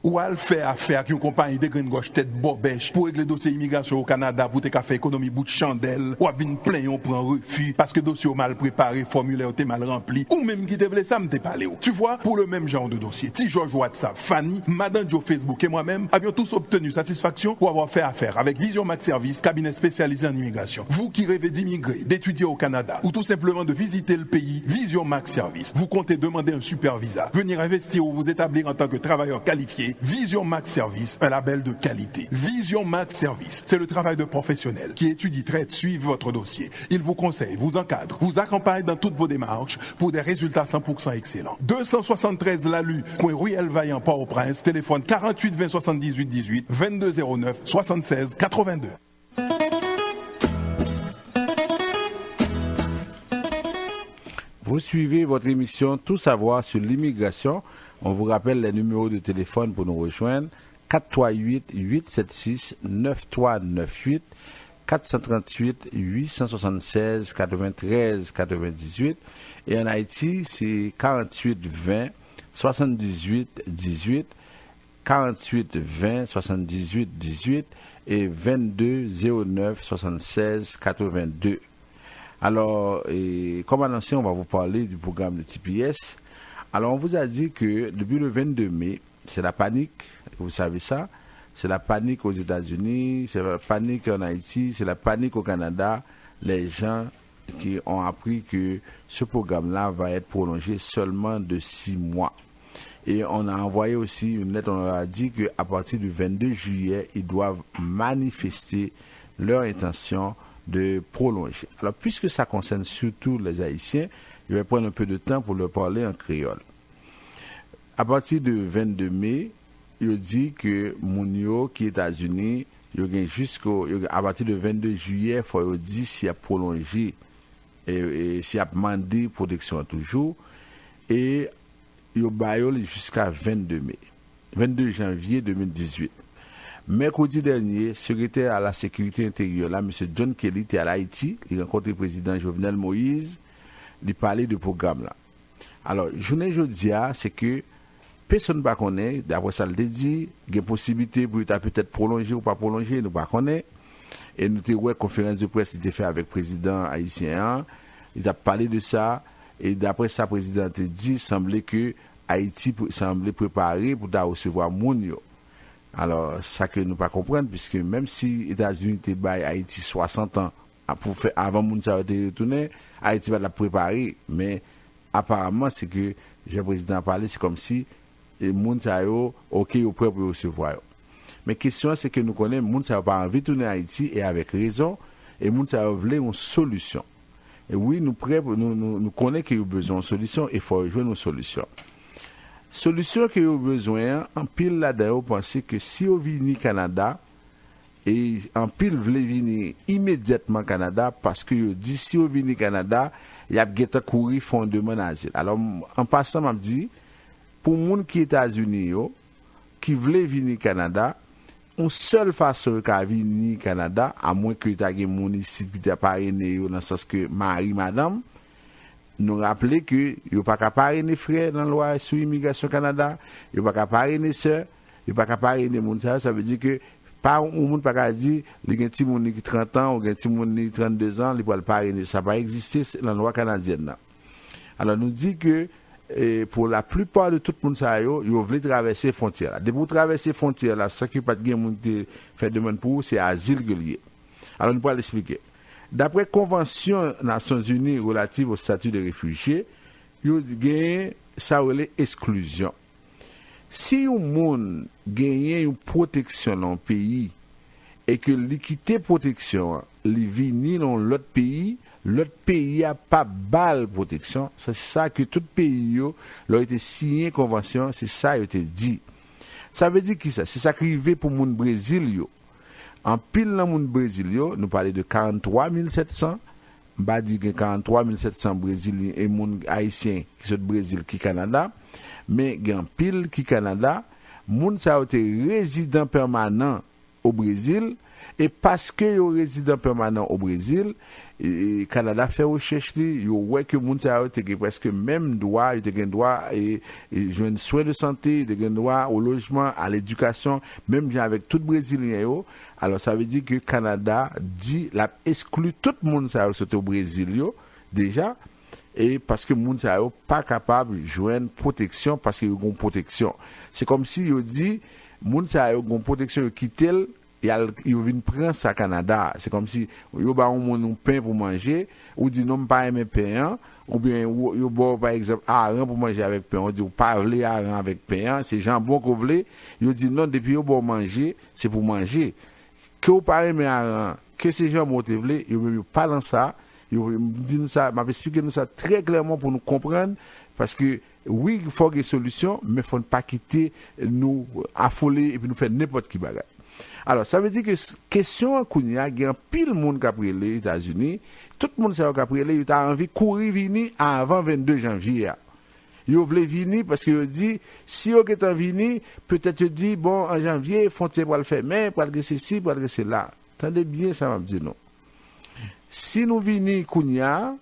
ou à faire affaire avec une compagnie de graines gauche tête bobèche pour régler dossier immigration au Canada pour te faire économie bout de chandelle, ou à venir plein on prend refus parce que dossier mal préparé, formulaire t'es mal rempli, ou même qui te voulait ça me t'es parlé. Tu vois, pour le même genre de dossier, T. George WhatsApp, Fanny, Madame Joe Facebook et moi-même avions tous obtenu satisfaction pour avoir fait affaire avec Vision Max Service, cabinet spécialisé en immigration. Vous qui rêvez d'immigrer, d'étudier au Canada ou tout simplement de visiter le pays, Vision Max Service. Vous comptez demander un super visa, venir investir ou vous établir en tant que travailleur qualifié, Vision Max Service, un label de qualité. Vision Max Service, c'est le travail de professionnels qui étudie, traite, suivent votre dossier. Il vous conseille, vous encadre, vous accompagne dans toutes vos démarches pour des résultats 100% excellents. 273 Lalu, coin Ruelle Vaillant, Port-au-Prince, téléphone 48 20 78 18 22 09 76 82. Vous suivez votre émission Tout savoir sur l'immigration. On vous rappelle les numéros de téléphone pour nous rejoindre. 438-876-9398, 438-876-9398. Et en Haïti, c'est 48-20-78-18, 48-20-78-18 et 22-09-76-82. Alors, comme annoncé, on va vous parler du programme de TPS. Alors, on vous a dit que depuis le 22 mai, c'est la panique, vous savez ça, c'est la panique aux États-Unis, c'est la panique en Haïti, c'est la panique au Canada. Les gens qui ont appris que ce programme-là va être prolongé seulement de 6 mois. Et on a envoyé aussi une lettre, on leur a dit qu'à partir du 22 juillet, ils doivent manifester leur intention de prolonger. Alors, puisque ça concerne surtout les Haïtiens, je vais prendre un peu de temps pour leur parler en créole. À partir du 22 mai, il dit que Mounio qui est aux États-Unis, à partir du 22 juillet, il faut dire s'il a prolongé et s'il a demandé protection toujours. Et il a jusqu'à 22 janvier 2018. Mercredi dernier, secrétaire à la sécurité intérieure, là, M. John Kelly était à Haïti, il a rencontré le président Jovenel Moïse, il parlait du programme là. Alors, journée jeudi, c'est que personne ne connaît, d'après ça le dit, il y a une possibilité pour peut-être prolonger ou pas prolonger, nous ne connaissons pas. Et nous avons une conférence de presse qui était faite avec le président haïtien, il a parlé de ça, et d'après ça, le président a dit, il semblait que Haïti semblait préparé pour recevoir Mounio. Alors, ça que nous ne pas comprendre, puisque même si les États-Unis étaient baillés Haïti 60 ans pour faire avant Mounio de retourner, Haïti va la préparer, mais apparemment, c'est que le président a parlé, c'est comme si les Mounio, ok, au prêt pour recevoir. Mais la question, c'est que nous connaissons, Mounio n'a pas envie de tourner à Haïti, et avec raison, et Mounio voulait une solution. Et oui, nous connaissons qu'il y a besoin de solution, et il faut jouer une solution. Solution que vous avez besoin, en pile là-dedans, vous pensez que si vous venez au Canada, et en pile vous voulez venir immédiatement au Canada, parce que vous dites si vous venez au Canada, il y a des gens qui courent font demande d'asile. Alors, en passant, je me dis, pour les gens qui sont aux États-Unis, qui veulent venir au Canada, une seule façon de venir au Canada, à moins que vous ayez des gens ici qui ne pas né dans le sens que Marie, madame, nous rappeler que il n'y a pas qu'à parrainer frère dans la loi sur l'immigration Canada, il n'y a pas qu'à parrainer sœur, il n'y a pas qu'à parrainer moun ça veut dire que pas un monde pas qu'à dire les gens qui ont 30 ans ou les gens qui ont 32 ans, ils peuvent parrainer, ça va exister dans la loi canadienne. Alors nous dit que pour la plupart de tout le monde ça yo veulent traverser frontière. Dès pour traverser frontière là, ça qui pas de monde qui fait demande pour c'est asile lié. Alors nous pourrons l'expliquer. D'après la Convention des Nations Unies relative au statut de réfugié, il y a ça exclusion. Si un monde gagne une protection dans un pays et que l'équité protection li vini dans l'autre pays a pas balle protection, c'est ça que tout pays a été signé convention, c'est ça a été dit. Ça veut dire qui ça? C'est ça qui arrive pour monde Brésil yo. En pile dans monde Brésil yo, nous parler de 43 700, bah dit que 43 700 brésiliens et monde haïtien qui sont Brésil qui Canada, mais gen pile qui Canada, monde ça a été résident permanent au Brésil. Et parce que yo résident permanent au Brésil, et Canada fait recherche li, yo ouais que moun sa yo te gen presque même droit, te gen droit et joindre soins de santé, te gen droit au logement, à l'éducation, même bien avec tout brésilien yo. Alors ça veut dire que Canada dit la exclut tout monde sa yo au Brésil yo déjà. Et parce que moun sa yo pas capable joindre protection parce que yo gon protection. C'est comme si yo dit moun sa yo gon protection yo quitter yo vinn prendre ça Canada. C'est comme si yo ba un pain pour manger ou dit non pas aimer pain ou bien yo bo par exemple hareng pour manger avec pain, on dit ou pas vle hareng avec pain, c'est jambon qu'on vle, yo dit non depuis yo bo manger, c'est pour manger. Que ou pas aimer hareng, que c'est jambon te vle, yo pas dans ça. Yo dit nous ça, m'a expliqué nous ça très clairement pour nous comprendre parce que oui, il faut des solutions mais faut pas quitter nous affoler et puis nous faire n'importe qui bagarre. Alors, ça veut dire que question kounya, il y a pile monde qui a pris les États-Unis, tout le monde sait qui a pris les, il a envie de courir venir avant 22 janvier. Ils veulent venir parce que dit si ils sont venus, peut-être dit bon en janvier, frontière pour le faire mais pour le ceci, pour le cela. Attendez bien ça m'a dit non. Si nous venons kounya,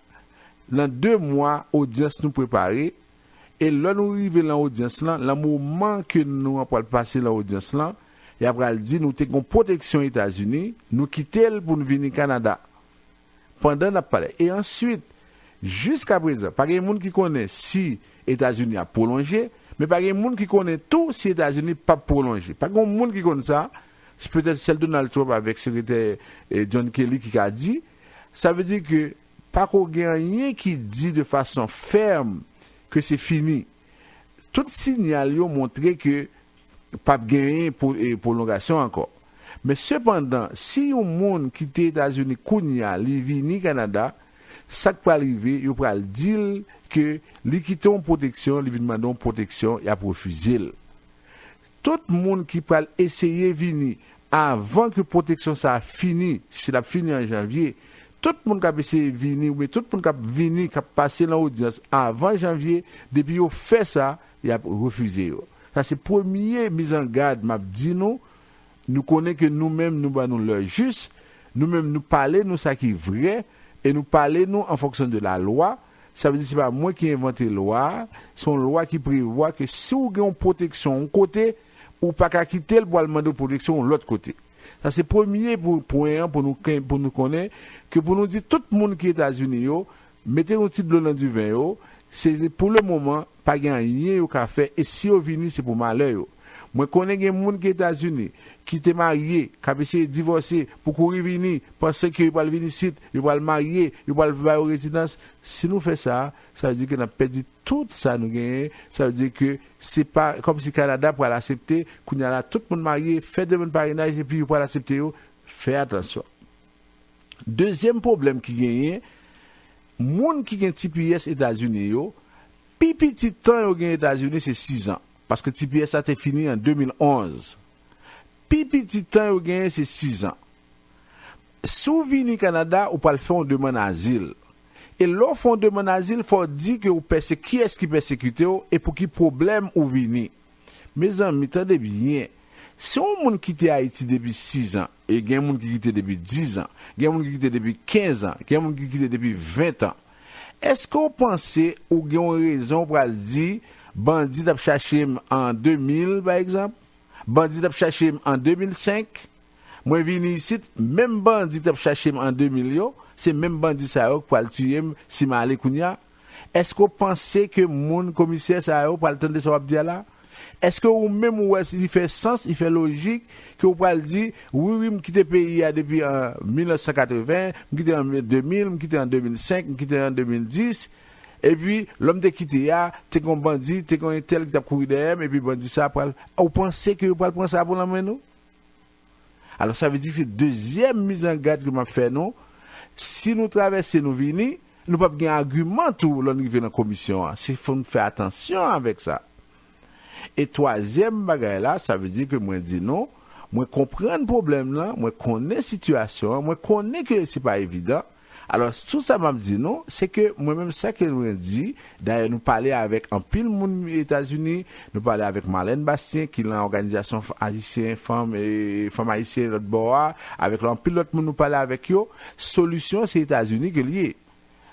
dans 2 mois audience nous préparer et là nous arriver dans l'audience là, le moment que nous allons passer l'audience là, et après elle dit nous avons protection États-Unis, nous quitter pour nous venir Canada. Pendant la parler et ensuite jusqu'à présent, pas de monde qui connaît si États-Unis a prolongé, mais pas de monde qui connaît tout si États-Unis pas prolongé. Pas de monde qui connaît ça. C'est peut-être celle de Donald Trump avec secrétaire John Kelly qui a dit. Ça veut dire que pas qu'on rien qui dit de façon ferme que c'est fini. Tout signal yo montré que pas gagner pour prolongation encore. Mais cependant, si un monde qui était États-Unis kounya, li vini Canada, ça peut arriver, il peut dire que li quitte en protection, li demander en protection, il a refusé. Tout le monde qui peut essayer venir avant que protection ça a fini, si la fini en janvier, tout le monde qui a essayé venir, mais tout le monde qui a venu, qui a passé l'audience avant janvier, depuis qu'il a fait ça, il a refusé. Ça c'est premier mise en garde, m'a dit nous connaissons que nous-mêmes nous nous leur juste, nous-mêmes nous parler nous ça qui est vrai et nous parler nous en fonction de la loi. Ça veut dire c'est pas moi qui ai inventé la loi, c'est une loi qui prévoit que si vous avez une protection d'un côté ou pas qu'à quitter le bois de protection de l'autre côté. Ça c'est premier point pour nous connaître que pour nous dire tout le monde qui est aux États-Unis mettez un petit de l'eau dans du vin c'est pour le moment pas gagner au café et si vous venez c'est pour malheur. Moi connais des gens qui est aux États-Unis qui étaient mariés, qui ont essayé de divorcer pour courir venir, penser qu'ils vont venir ici, ils vont le marier, ils vont le faire en résidence. Si nous faisons ça, ça veut dire qu'on a perdu tout ça nous gagnons. Ça veut dire que c'est pas comme si Canada pour l'accepter, qu'on y a là tout le monde marié, fait de mon parrainage et puis pour l'accepter, faites attention. Deuxième problème qui gagne, monde qui gagne TPS États-Unis plus petit temps au gagne États-Unis c'est 6 ans parce que TPS a été fini en 2011. Plus petit temps au gagne c'est 6 ans. Si vous venez au Canada, vous pouvez faire une demande d'asile. Et l'offre de demande d'asile, il faut dire que vous persécutez qui est-ce qui persécute et pour qui problème vous venez. Mes amis, attendez bien. Si on monde quitte Haïti depuis 6 ans, et il y a un monde qui quitte depuis 10 ans, il y a un monde qui quitte depuis 15 ans, il y a un monde qui quitte depuis 20 ans, est-ce qu'on pensez ou il y a une raison pour dire bandit a cherché en 2000 par exemple, bandit a cherché en 2005, moi vini ici, même bandit a cherché en 2000 c'est même bandit ça qui va le tuer si mal kounya. Est-ce qu'on pensez que mon commissaire ça va le tendre ça va dire là? Est-ce que ou même il fait sens, il fait logique que vous pouvez dire oui, me quitter pays depuis 1980, me quitter en 2000, me quitter en 2005, me quitter en 2010 et puis l'homme de quitter là, t'es comme bandit, t'es comme tel qui t'a couru derrière et puis bandit ça pour vous pensez que vous pouvez prendre ça pour la main nous? Alors ça veut dire que c'est deuxième mise en garde que m'a fait non. Si nous traversons nous venir, nous pas bien argument tout l'on arrive dans la commission, c'est faut faire attention avec ça. Et troisième bagaille là, ça veut dire que moi dis non, moi comprendre le problème là, moi connais situation, moi connais que c'est pas évident. Alors, tout ça m'a dit non, c'est que moi-même, ça que nous dit, d'ailleurs, nous parler avec un pile monde aux États-Unis, nous parler avec Marlène Bastien, qui est l'organisation haïtienne, femmes haïtiennes, l'autre bois, avec un pile l'autre monde, nous parler avec eux. Solution, c'est États-Unis que lié.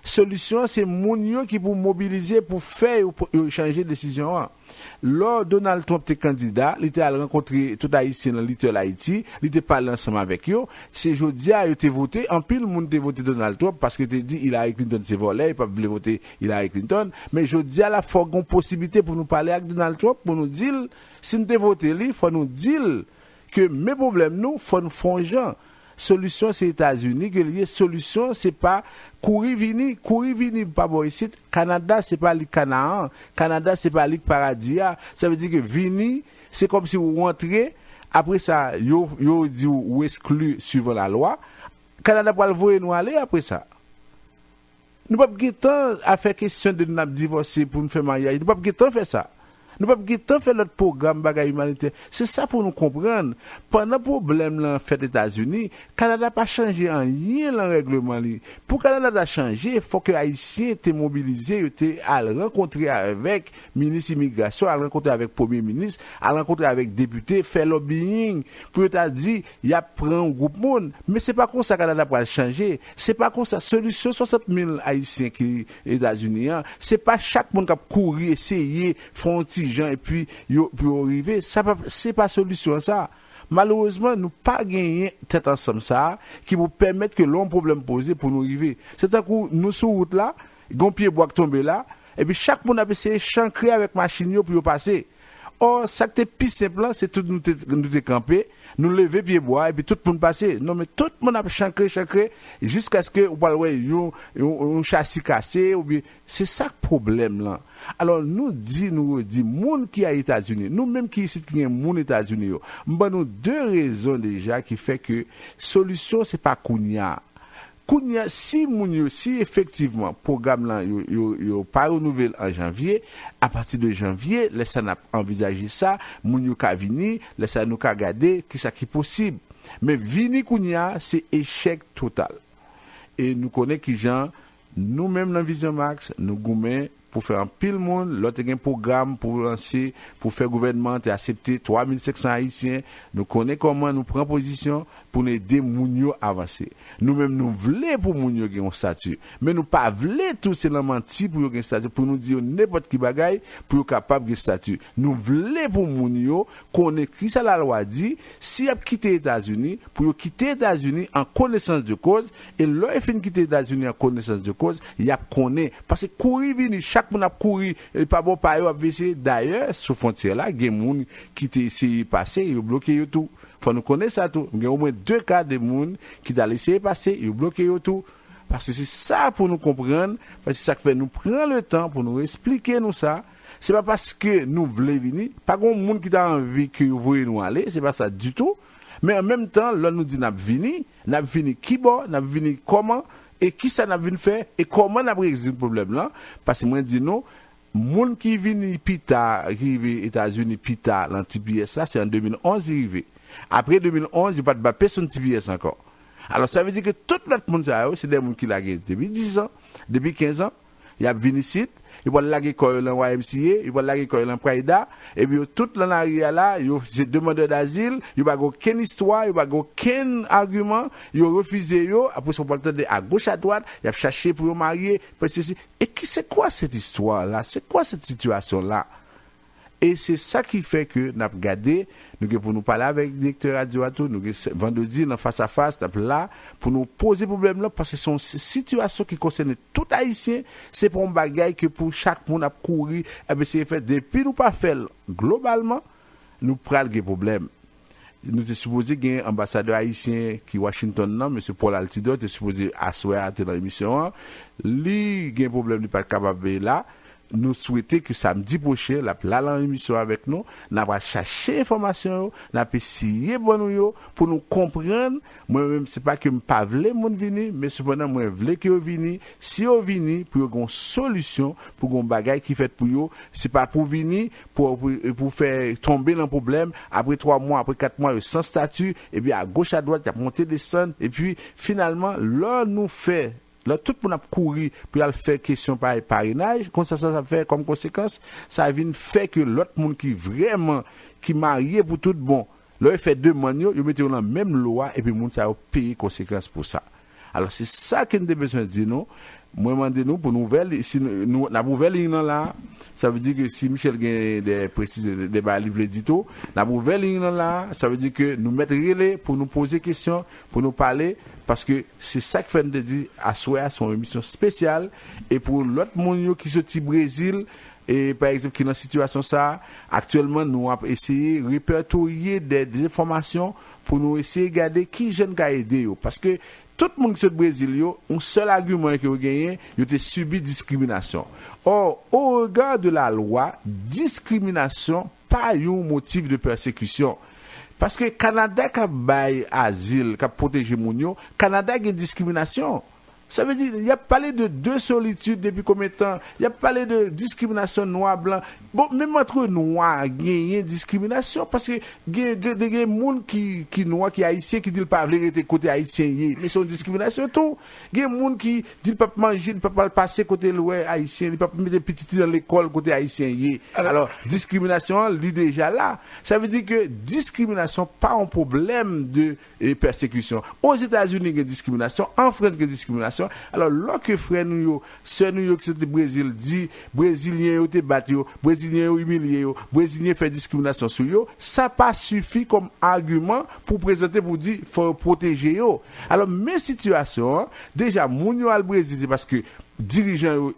Solution, c'est moun qui pour mobiliser, pour faire, pour changer de décision. Lors Donald Trump était candidat, il était allé rencontrer tout Haïtien dans Little Haïti, il était parlé ensemble avec eux. C'est jeudi il était voté, en pile le monde était voté Donald Trump parce que tu dit Hillary Clinton c'est volé, il pas voulu voter Hillary Clinton, mais jeudi la faut une possibilité pour nous parler avec Donald Trump pour nous dire si nous te voter lui, faut nous dire que mes problèmes nous faut nous fongeant. Solution c'est États-Unis que lié solution c'est pas courir vini pas bon ici Canada c'est pas le Canada c'est pas le paradis ça veut dire que vini c'est comme si vous rentrez après ça yo dit ou exclu suivant la loi Canada va le voir nous aller après ça nous pas temps à faire question de nous divorcer pour nous faire mariage nous pas temps faire ça nous pas temps faire notre programme bagaille humanitaire c'est ça pour nous comprendre pendant problème là fait États-Unis Canada pas changé en rien le règlement li pour Canada changer faut que haïtien te mobilisé te à rencontrer avec ministre immigration à rencontrer avec premier ministre à rencontrer avec député faire lobbying pour t'a dit il y a prend un groupe monde mais c'est pas comme ça Canada va changer c'est pas comme ça solution 60 000 haïtiens qui États-Unis c'est pas chaque monde qui courir essayer frontière gens et puis pour arriver ça c'est pas solution ça malheureusement nous pas gagner tête ensemble ça qui vous permettre que l'on problème posé pour nous arriver c'est un coup nous sur route là gon pied bois tomber là et puis chaque monde a essayé chancrer avec machine pour passer or ça qui est plus simple c'est tout nous te camper nous lever pied bois et puis tout le monde passer non mais tout le monde a chancrer jusqu'à ce que ou pas ouais un châssis cassé ou bien c'est ça le problème là alors nous dit monde qui à États-Unis nous même qui ici qui est monde États-Unis m'ba nous deux raisons déjà qui fait que solution c'est pas Kounia si effectivement programme là yo pas renouvelé en janvier à partir de janvier laisse n'a envisager ça moun yo ka vini laisse nous ka regarder qui ça qui possible mais vini kounya c'est échec total et nous connaît qui gens nous même dans Vision Max nous goumé pour faire un pile monde l'autre un programme pour lancer pour faire gouvernement et accepter 3500 haïtiens nous connaît comment nous prend position pour aider mounio avancer nous même nous voulons pour mounio qui ont statut mais nous pas voulons tout c'est la menti pour un statut pour nous dire n'importe qui bagaille pour capable de statut nous voulons pour mounio connaît qui ça la loi dit si a quitter États-Unis pour quitter États-Unis en connaissance de cause et là il fin quitter États-Unis en connaissance de cause il y a connaît parce que courir vini chaque monde a couru et pas bon pas yo a d'ailleurs sur frontière là gen moun qui te essayer passer yo bloqué tout faut nous connaître ça tout il y a au moins 2 cas de moun qui t'a laissé passer yo bloqué tout parce que c'est ça pour nous comprendre parce que ça fait nous prend le temps pour nous expliquer nous ça c'est pas parce que nous voulons venir pas gon moun qui t'a envie que vous voulez nous aller c'est pas ça du tout mais en même temps là nous dit n'a vini qui bon n'a vini comment et qui ça n'a venu faire et comment n'a résoudre le problème là parce que moi dis non monde qui vient pita arrivé États-Unis pita l'anti-BS là c'est en 2011 arrivé après 2011 il pas de personne anti-BS encore alors ça veut dire que tout notre monde ça c'est des monde qui l'a depuis 10 ans depuis 15 ans il y a venu ici il va laguer quoi dans YMCA il va laguer quoi dans Praida et puis tout dans l'arrière là il c'est demandeur d'asile il va aucune histoire il va aucun argument il refusé yo après son pas de à gauche à droite il a cherché pour marier parce que et qui c'est quoi cette histoire là c'est quoi cette situation là et c'est ça qui fait que n'a regardé nous pour nous parler avec le directeur radio à tout nous vendredi dans face à face là pour nous poser problème là parce que c'est une situation qui concerne tout haïtien c'est pour un bagaille que pour chaque monde a courir et ben c'est fait depuis nous pas faire globalement nous pral des problèmes nous sommes supposé gagner ambassadeur haïtien qui Washington non monsieur Paul Altidor était supposé asseoir dans l'émission lui gain problème il pas capable là nous souhaiter que samedi prochain la l'émission avec nous n'a va chercher information n'a essayer bon yo pour nous comprendre moi même c'est pas que me pas vle monde venir mais cependant moi vle que venir si on venir pour une solution pour un bagage qui fait pour yo c'est pas pour venir pour faire tomber dans problème après 3 mois après 4 mois sans statut et bien à gauche à droite il y a monter descendre et puis finalement là nous fait Là, tout le monde a couru pour aller faire question par parrainage. Comme ça fait comme conséquence, ça vient faire que l'autre monde qui vraiment, qui marié pour tout bon, là, il fait demande, il met dans la même loi et puis le monde ça a payé conséquences pour ça. Alors, c'est ça qu'on a besoin de dire, nous. Moi, je demande pour nouvelle, si nous, la nouvelle ligne là, ça veut dire que si Michel a des précises, des livres édito, la nouvelle ligne là, ça veut dire que nous mettre relais pour nous poser des questions, pour nous parler, parce que c'est ça que fait de dire à soi, son émission spéciale, et pour l'autre monde qui sorti Brésil, et par exemple, qui est dans cette situation ça, actuellement, nous avons essayé de répertorier des informations pour nous essayer de regarder qui jeune qui a aidé, parce que tout le monde qui est au Brésil, un seul argument que vous gagnez, il a subi discrimination. Or, au regard de la loi, discrimination pas un motif de persécution. Parce que Canada qui a bail asile, qui a protégé Mounio, Canada a une discrimination. Ça veut dire, il a parlé de deux solitudes depuis combien de temps? Il a parlé de discrimination noir-blanc. Bon, même entre noirs, il y a une discrimination parce que il y a des gens qui noirs, qui haïtiens, qui disent pas la vérité côté haïtien, mais c'est une discrimination tout. Il y a des gens qui disent pas manger, ne pas passer côté l'ouest haïtien, ne pas mettre des petits dans l'école côté haïtien. Alors, discrimination, il est déjà là. Ça veut dire que discrimination, pas un problème de persécution. Aux États-Unis, il y a discrimination. En France, il y a discrimination. Alors, lorsque frère nous, sœur nous qui sont du Brésil, dit Brésiliens ont été battus, Brésiliens ont humilié, Brésiliens fait discrimination sur eux, ça pas suffit comme argument pour présenter, pour dire faut protéger eux. Alors, mes situations, déjà, moun yo al Brésil, parce que dirigeants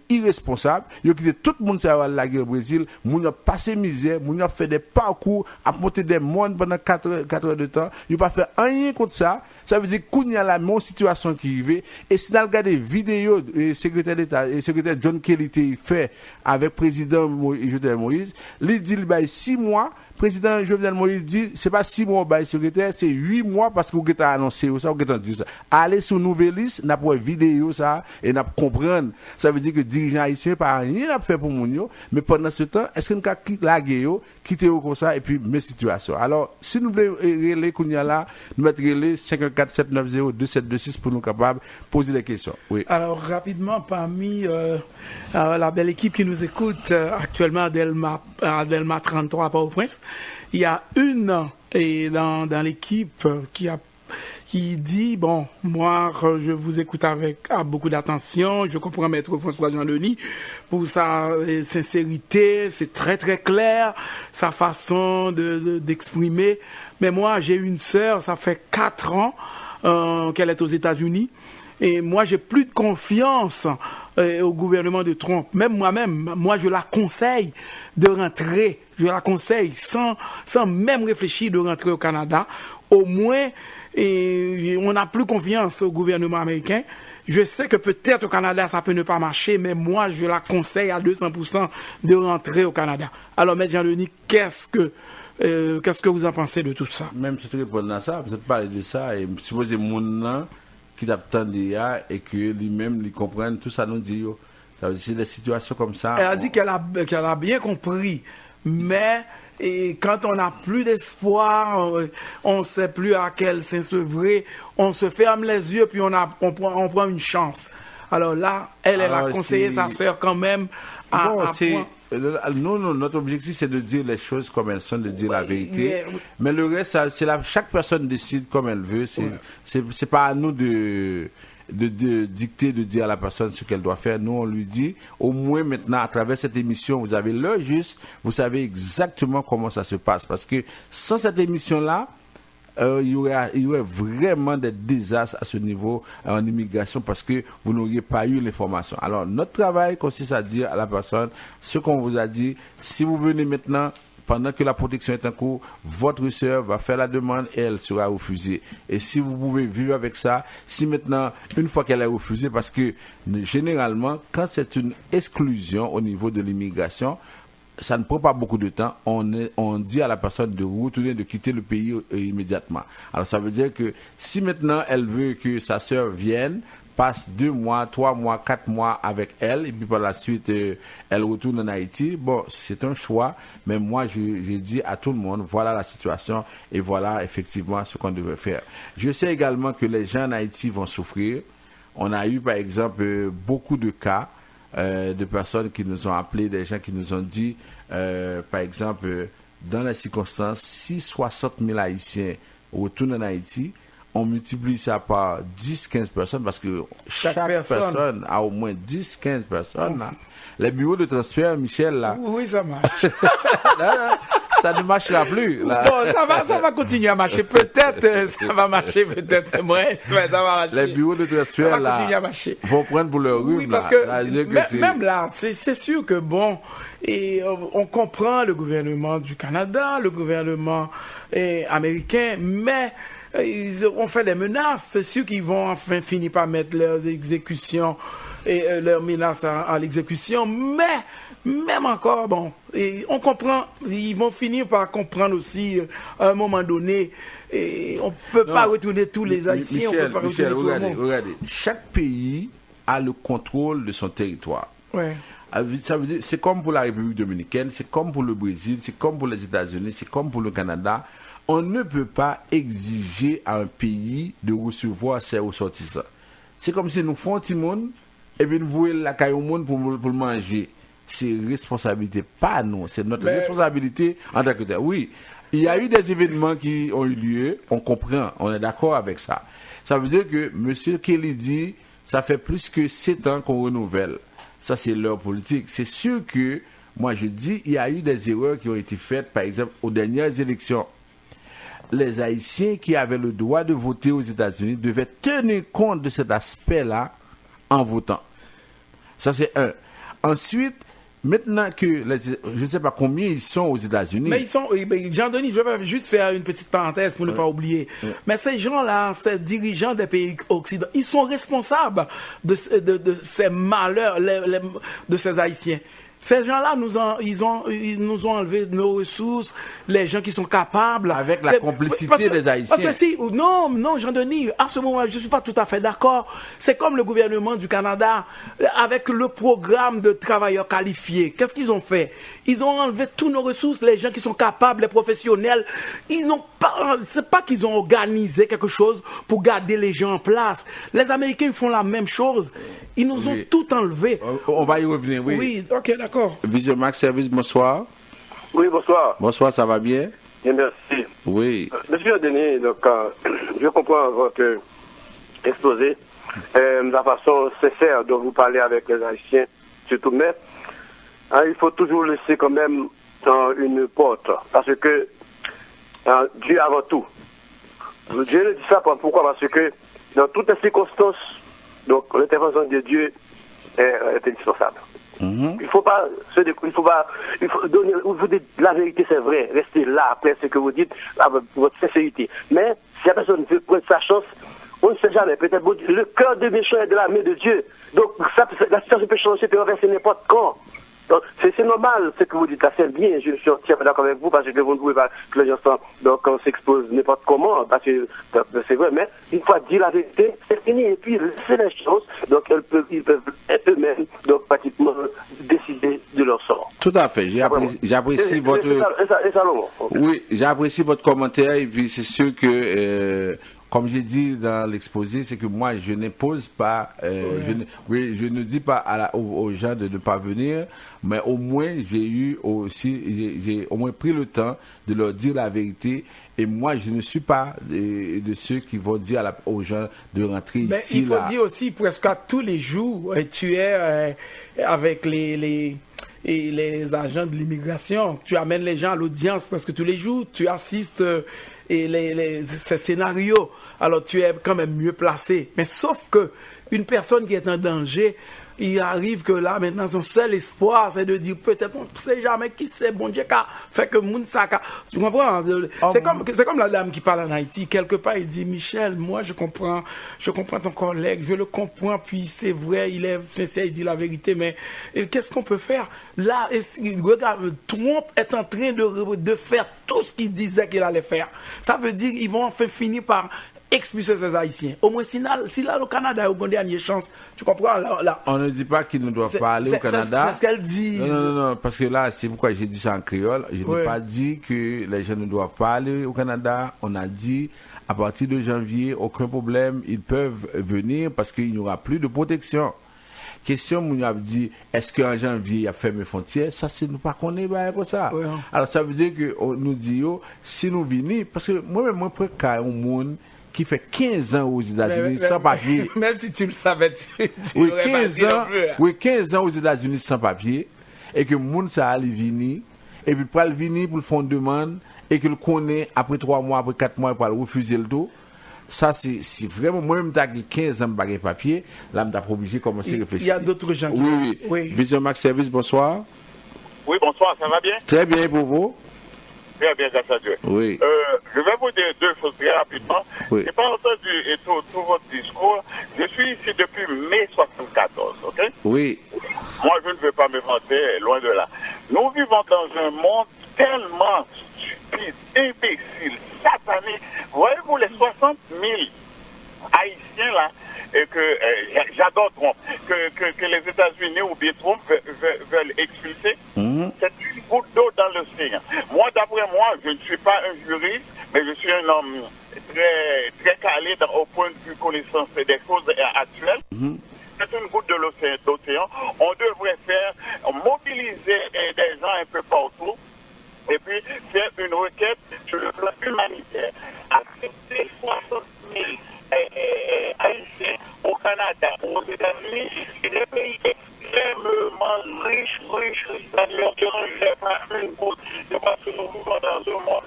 irresponsables, ils ont quitté tout le monde à la guerre au Brésil, ils ont passé misère, ils ont fait des parcours, à monter des mondes pendant 4 heures de temps, ils n'ont pas fait rien contre ça. Ça veut dire qu'il y a la même situation qui arrive. Et si dans le cas des vidéos, le secrétaire d'État, le secrétaire John Kelly fait avec le président Jovenel Moïse, il dit qu'il y a 6 mois. Le président Jovenel Moïse dit, c'est pas 6 mois au secrétaire, c'est 8 mois parce que vous avez annoncé ça, vous avez dit ça. Allez sur Nouvelliste, n'a pas vidéo ça, et n'a comprendre. Ça veut dire que dirigeants haïtiens pas rien à faire pour moun, mais pendant ce temps, est-ce qu'on a lagué quitter comme ça, et puis mes situations. Alors, si nous voulons relais Kounia là, nous mettons relais 54 790 2726 pour nous capables de poser des questions. Oui. Alors, rapidement, parmi la belle équipe qui nous écoute actuellement à Delma 33 à Port-au-Prince, il y a une dans l'équipe qui dit, bon, moi, je vous écoute avec beaucoup d'attention, je comprends Maître François Jean-Denis pour sa sincérité, c'est très très clair, sa façon d'exprimer. Mais moi, j'ai une sœur, ça fait 4 ans qu'elle est aux États-Unis, et moi, j'ai plus de confiance au gouvernement de Trump. Même moi-même, je la conseille de rentrer, je la conseille sans même réfléchir de rentrer au Canada, au moins. Et on n'a plus confiance au gouvernement américain. Je sais que peut-être au Canada, ça peut ne pas marcher, mais moi, je la conseille à 200% de rentrer au Canada. Alors, M. Jean-Denis, qu'est-ce que vous en pensez de tout ça? Même si tu réponds à ça, vous parlez de ça, et supposez mon qui t'attendent et que lui-même, lui comprenne tout ça, nous dit, ça veut dire c'est des situations comme ça. Elle a dit qu'elle a bien compris, mais et quand on n'a plus d'espoir, on ne sait plus à quel s'ensevrer, on se ferme les yeux, puis on prend une chance. Alors là, elle a conseillé sa sœur quand même Nous, notre objectif, c'est de dire les choses comme elles sont, de dire la vérité. Mais le reste, chaque personne décide comme elle veut. C'est pas à nous de dicter, de dire à la personne ce qu'elle doit faire. Nous, on lui dit, au moins maintenant, à travers cette émission, vous avez l'heure juste, vous savez exactement comment ça se passe. Parce que sans cette émission-là, il y aurait vraiment des désastres à ce niveau en immigration parce que vous n'auriez pas eu l'information. Alors, notre travail consiste à dire à la personne ce qu'on vous a dit. Si vous venez maintenant, pendant que la protection est en cours, votre sœur va faire la demande et elle sera refusée. Et si vous pouvez vivre avec ça, si maintenant, une fois qu'elle est refusée, parce que généralement, quand c'est une exclusion au niveau de l'immigration, ça ne prend pas beaucoup de temps. On dit à la personne de retourner, de quitter le pays immédiatement. Alors ça veut dire que si maintenant elle veut que sa sœur vienne, passe 2 mois, 3 mois, 4 mois avec elle, et puis par la suite, elle retourne en Haïti. Bon, c'est un choix, mais moi, j'ai dit à tout le monde, voilà la situation, et voilà effectivement ce qu'on devrait faire. Je sais également que les gens en Haïti vont souffrir. On a eu, par exemple, beaucoup de cas de personnes qui nous ont appelés, des gens qui nous ont dit, par exemple, dans les circonstances, si 60 000 Haïtiens retournent en Haïti, on multiplie ça par 10-15 personnes parce que chaque personne a au moins 10-15 personnes. Là. Les bureaux de transfert, Michel, là. Oui, ça marche. Ça ne marchera plus. Là. Bon, ça va continuer à marcher. Peut-être, ça va marcher, peut-être moins. Ça va marcher. Les bureaux de transfert, là, vont prendre pour leur rhume. Oui, parce là. que même là, c'est sûr que bon, et on comprend le gouvernement du Canada, le gouvernement américain, mais ils ont fait des menaces. C'est sûr qu'ils vont enfin finir par mettre leurs exécutions et leurs menaces à l'exécution, mais même encore, bon, et on comprend, ils vont finir par comprendre aussi à un moment donné, et on ne peut pas retourner tous les Haïtiens, Michel, on peut pas retourner tout le monde. Regardez, chaque pays a le contrôle de son territoire. Ouais. Ça veut dire, c'est comme pour la République dominicaine, c'est comme pour le Brésil, c'est comme pour les États-Unis, c'est comme pour le Canada. On ne peut pas exiger à un pays de recevoir ses ressortissants. C'est comme si nous faisons un petit monde et puis nous voulons la caille au monde pour le manger. C'est responsabilité, pas nous. C'est notre responsabilité en tant que tel. Oui, il y a eu des événements qui ont eu lieu, on comprend, on est d'accord avec ça. Ça veut dire que M. Kelly dit, ça fait plus que 7 ans qu'on renouvelle. Ça, c'est leur politique. C'est sûr que, moi je dis, il y a eu des erreurs qui ont été faites, par exemple, aux dernières élections. Les Haïtiens qui avaient le droit de voter aux États-Unis devaient tenir compte de cet aspect-là en votant. Ça, c'est un. Ensuite, maintenant que, je ne sais pas combien ils sont aux États-Unis. Mais ils sont, Jean-Denis, je vais juste faire une petite parenthèse pour ne pas oublier. Mais ces gens-là, ces dirigeants des pays occidentaux, ils sont responsables de ces malheurs, de ces Haïtiens. Ces gens-là, ils nous ont enlevé nos ressources, les gens qui sont capables. Avec la complicité des Haïtiens. Parce que non, Jean-Denis, à ce moment, je ne suis pas tout à fait d'accord. C'est comme le gouvernement du Canada, avec le programme de travailleurs qualifiés. Qu'est-ce qu'ils ont fait? Ils ont enlevé toutes nos ressources, les gens qui sont capables, les professionnels. C'est pas qu'ils ont organisé quelque chose pour garder les gens en place. Les Américains font la même chose. Ils nous ont tout enlevé. On va y revenir, oui. Oui, ok, d'accord. Vision Max Service, bonsoir. Oui, bonsoir. Bonsoir, ça va bien? Bien, merci. Oui. Monsieur Denis, donc, je comprends votre exposé, la façon sincère dont vous parlez avec les Haïtiens, surtout, mais il faut toujours laisser quand même une porte, parce que Dieu avant tout. Dieu le dit ça, pourquoi? Parce que dans toutes les circonstances, donc l'intervention de Dieu est indispensable. Il faut donner, vous dites la vérité, c'est vrai, restez là après ce que vous dites, avec votre sincérité. Mais si la personne veut prendre sa chance, on ne sait jamais, peut-être le cœur de méchant est de la main de Dieu. Donc la situation peut changer, peut renverser n'importe quand. Donc, c'est normal ce que vous dites là, c'est bien, je suis entièrement d'accord avec vous, parce que vous ne pouvez pas que les gens donc on s'expose n'importe comment, parce que c'est vrai, mais une fois dit la vérité, c'est fini, et puis c'est les choses, donc ils peuvent eux-mêmes, donc pratiquement décider de leur sort. Tout à fait, j'apprécie votre... Oui, j'apprécie votre commentaire, et puis c'est sûr que... comme j'ai dit dans l'exposé, c'est que moi, je n'impose pas, je ne dis pas aux gens de ne pas venir, mais au moins, j'ai au moins pris le temps de leur dire la vérité. Et moi, je ne suis pas de ceux qui vont dire aux gens de rentrer mais ici. Il faut dire aussi, presque à tous les jours, tu es avec les agents de l'immigration. Tu amènes les gens à l'audience presque tous les jours. Tu assistes ces scénarios. Alors tu es quand même mieux placé. Mais sauf que une personne qui est en danger, il arrive que là, maintenant, son seul espoir, c'est de dire, peut-être, on ne sait jamais qui c'est, bon Dieu, fait que Mounsaka. Tu comprends? C'est comme la dame qui parle en Haïti. Quelque part, il dit, Michel, moi, je comprends ton collègue, je le comprends, puis c'est vrai, il est sincère, il dit la vérité, mais qu'est-ce qu'on peut faire? Là, regarde, Trump est en train de faire tout ce qu'il disait qu'il allait faire. Ça veut dire qu'ils vont enfin finir par expulser ces Haïtiens. Au moins, si là, le Canada a une dernière chance, tu comprends là. On ne dit pas qu'ils ne doivent pas aller au Canada. C'est ce qu'elle dit. Non, parce que là, c'est pourquoi j'ai dit ça en créole. Je n'ai pas dit que les gens ne doivent pas aller au Canada. On a dit, à partir de janvier, aucun problème, ils peuvent venir parce qu'il n'y aura plus de protection. Question, on a dit, est-ce qu'en janvier, il a fermé les frontières? Ça, c'est nous pas qu'on est comme ça. Ouais. Alors, ça veut dire que nous disons, si nous venons, parce que moi-même, moi, je prends un monde qui fait 15 ans aux États-Unis sans papier. Même si tu le savais, oui, 15 ans aux États-Unis sans papier, et que le monde, ça allait venir, et puis, pour le venir, pour le fond de demande, et que le connaît, après 3 mois, après 4 mois, pour le refuser le tout. Ça, c'est vraiment, moi-même, j'ai 15 ans de papier, là, je suis obligé de commencer à réfléchir. Il y a d'autres gens qui... Oui. Vision Max Service, bonsoir. Oui, bonsoir, ça va bien? Très bien, pour vous? Très bien, grâce à Dieu. Oui. Je vais vous dire 2 choses très rapidement. Oui. Je n'ai pas entendu tout votre discours. Je suis ici depuis mai 74, ok? Oui. Moi, je ne veux pas me vanter, loin de là. Nous vivons dans un monde tellement stupide, imbécile, satanique. Voyez-vous les 60 000 Haïtiens là, et que j'adore Trump, que les États-Unis ou bien Trump veulent expulser, c'est une goutte d'eau dans l'océan. Moi, d'après moi, je ne suis pas un juriste, mais je suis un homme très, très calé au point de vue connaissance des choses actuelles. C'est une goutte de l'océan. On devrait faire mobiliser des gens un peu partout et puis faire une requête sur le plan humanitaire. Accepter 60 000 Haïtiens au Canada, aux États-Unis, et des pays extrêmement riches, ça ne leur dérangeait pas une goutte. C'est parce que nous vivons dans un monde.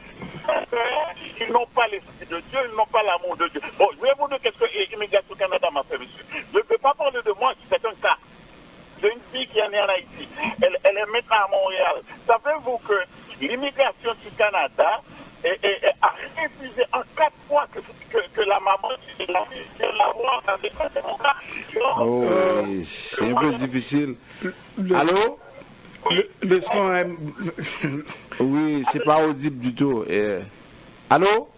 Ils n'ont pas l'esprit de Dieu, ils n'ont pas l'amour de Dieu. Bon, je vais vous dire qu'est-ce que l'immigration au Canada m'a fait, monsieur. Je ne peux pas parler de moi, c'est un cas. J'ai une fille qui est née en Haïti. Elle est maintenant à Montréal. Savez-vous que l'immigration du Canada a refusé en 4 fois que la maman de la fille la voit avec mon cas. Oh, oui, c'est un peu difficile. Allô? Le son est... Oui, c'est pas audible du tout. Allô?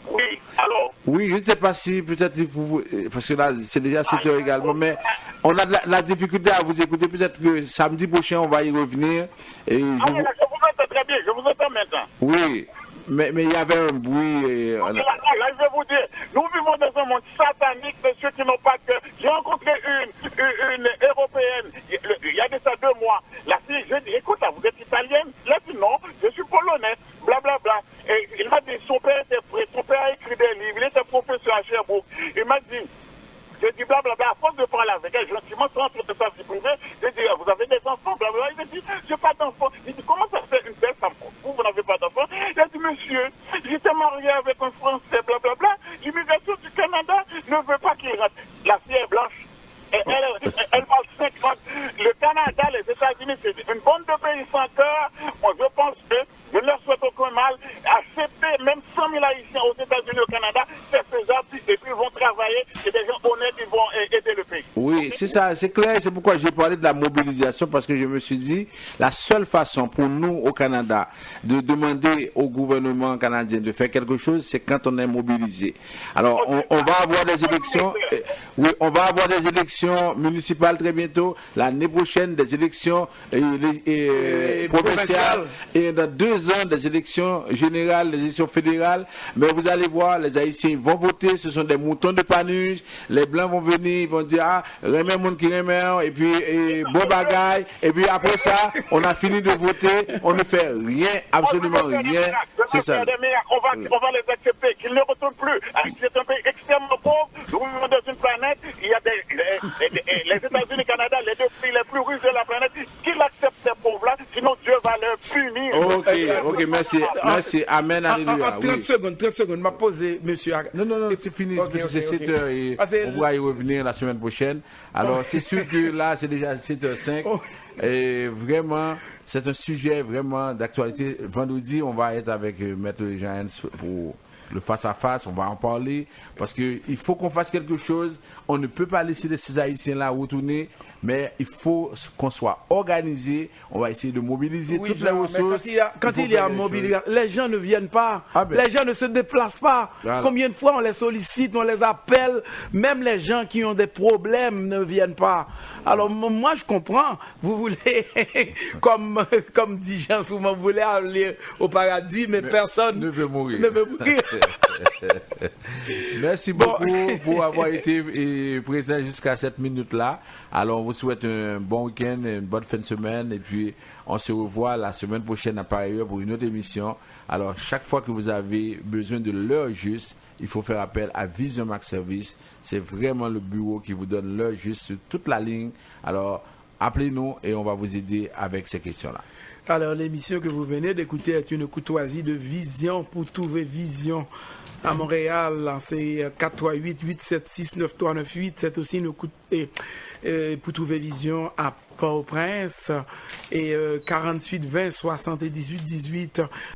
Oui, allô? Oui, je ne sais pas si peut-être vous... Parce que là, c'est déjà 7 heures également, mais on a de la difficulté à vous écouter. Peut-être que samedi prochain, on va y revenir. Et je vous entends très bien, je vous entends maintenant. Oui. Mais il y avait un bruit. Là, je vais vous dire, nous vivons dans un monde satanique de ceux qui n'ont pas de cœur. J'ai rencontré une européenne, il y a de ça 2 mois. La fille, je dis, écoute, vous êtes italienne? Elle a dit non, je suis polonaise, blablabla. Et il m'a dit, son père était prêt, son père a écrit des livres, il était professeur à Sherbrooke. Il m'a dit, j'ai dit blablabla, à force de parler avec elle, gentiment, sans entrer de sa vie privée, j'ai dit, vous avez des enfants, blablabla. Il m'a dit, j'ai pas d'enfants. Il dit, comment ça se fait une belle femme? Vous n'avez pas d'enfants? Il a dit, monsieur, j'étais marié avec un Français, blablabla. L'immigration du Canada ne veut pas qu'il rentre. La fille est blanche. Elle parle 5 langues. Le Canada, les États-Unis, c'est une bande de pays sans cœur. Moi, je pense que je ne leur souhaite aucun mal. Accepter même 100 000 Haïtiens aux États-Unis, au Canada, c'est faisable. Et puis, ils vont travailler. Et des gens honnêtes, ils vont aider le pays. Oui, c'est ça, c'est clair. C'est pourquoi j'ai parlé de la mobilisation, parce que je me suis dit, la seule façon pour nous, au Canada, de demander au gouvernement canadien de faire quelque chose, c'est quand on est mobilisé. Alors, on va avoir des élections. Oui, on va avoir des élections municipales très bientôt. L'année prochaine, des élections provinciales. Et dans 2 ans, des élections générales, des élections fédérales. Mais vous allez voir, les Haïtiens vont voter. Ce sont des moutons de Panurge. Les Blancs vont venir, ils vont dire, ah, remet mon qui remet, et puis, bon bagaille. Et puis après ça, on a fini de voter. On ne fait rien, absolument rien. C'est ça. On va les accepter, qu'ils ne retournent plus. C'est un pays extrêmement pauvre. Nous vivons dans une planète. Il y a les États-Unis, Canada, les 2 pays les plus riches de la planète, qu'ils acceptent ces pauvres-là, sinon Dieu va leur punir. Ok, merci. Amen, alléluia. 30 secondes, m'a posé, monsieur. Non, c'est fini, parce que c'est 7 heures et on va y revenir la semaine prochaine. Alors, c'est sûr que là, c'est déjà 7h05. Et vraiment, c'est un sujet vraiment d'actualité. Vendredi, on va être avec Maître Jean pour le face-à-face, on va en parler, parce qu'il faut qu'on fasse quelque chose. On ne peut pas laisser ces Haïtiens-là retourner, mais il faut qu'on soit organisé. On va essayer de mobiliser toutes les ressources. Quand il y a mobilisation, les gens ne viennent pas, les gens ne se déplacent pas. Voilà. Combien de fois on les sollicite, on les appelle, même les gens qui ont des problèmes ne viennent pas. Alors moi je comprends, vous voulez, comme dit Jean souvent, vous voulez aller au paradis, mais personne ne veut mourir. Merci beaucoup pour avoir été présent jusqu'à cette minute-là. Alors on vous souhaite un bon week-end, une bonne fin de semaine, et puis on se revoit la semaine prochaine à pareille heure pour une autre émission. Alors chaque fois que vous avez besoin de l'heure juste, il faut faire appel à Vision Max Service. C'est vraiment le bureau qui vous donne l'heure juste sur toute la ligne. Alors appelez-nous et on va vous aider avec ces questions-là. Alors l'émission que vous venez d'écouter est une courtoisie de Vision pour trouver Vision. À Montréal, c'est 438-876-9398. C'est aussi une pour trouver Vision à Port-au-Prince et 48-20-78-18.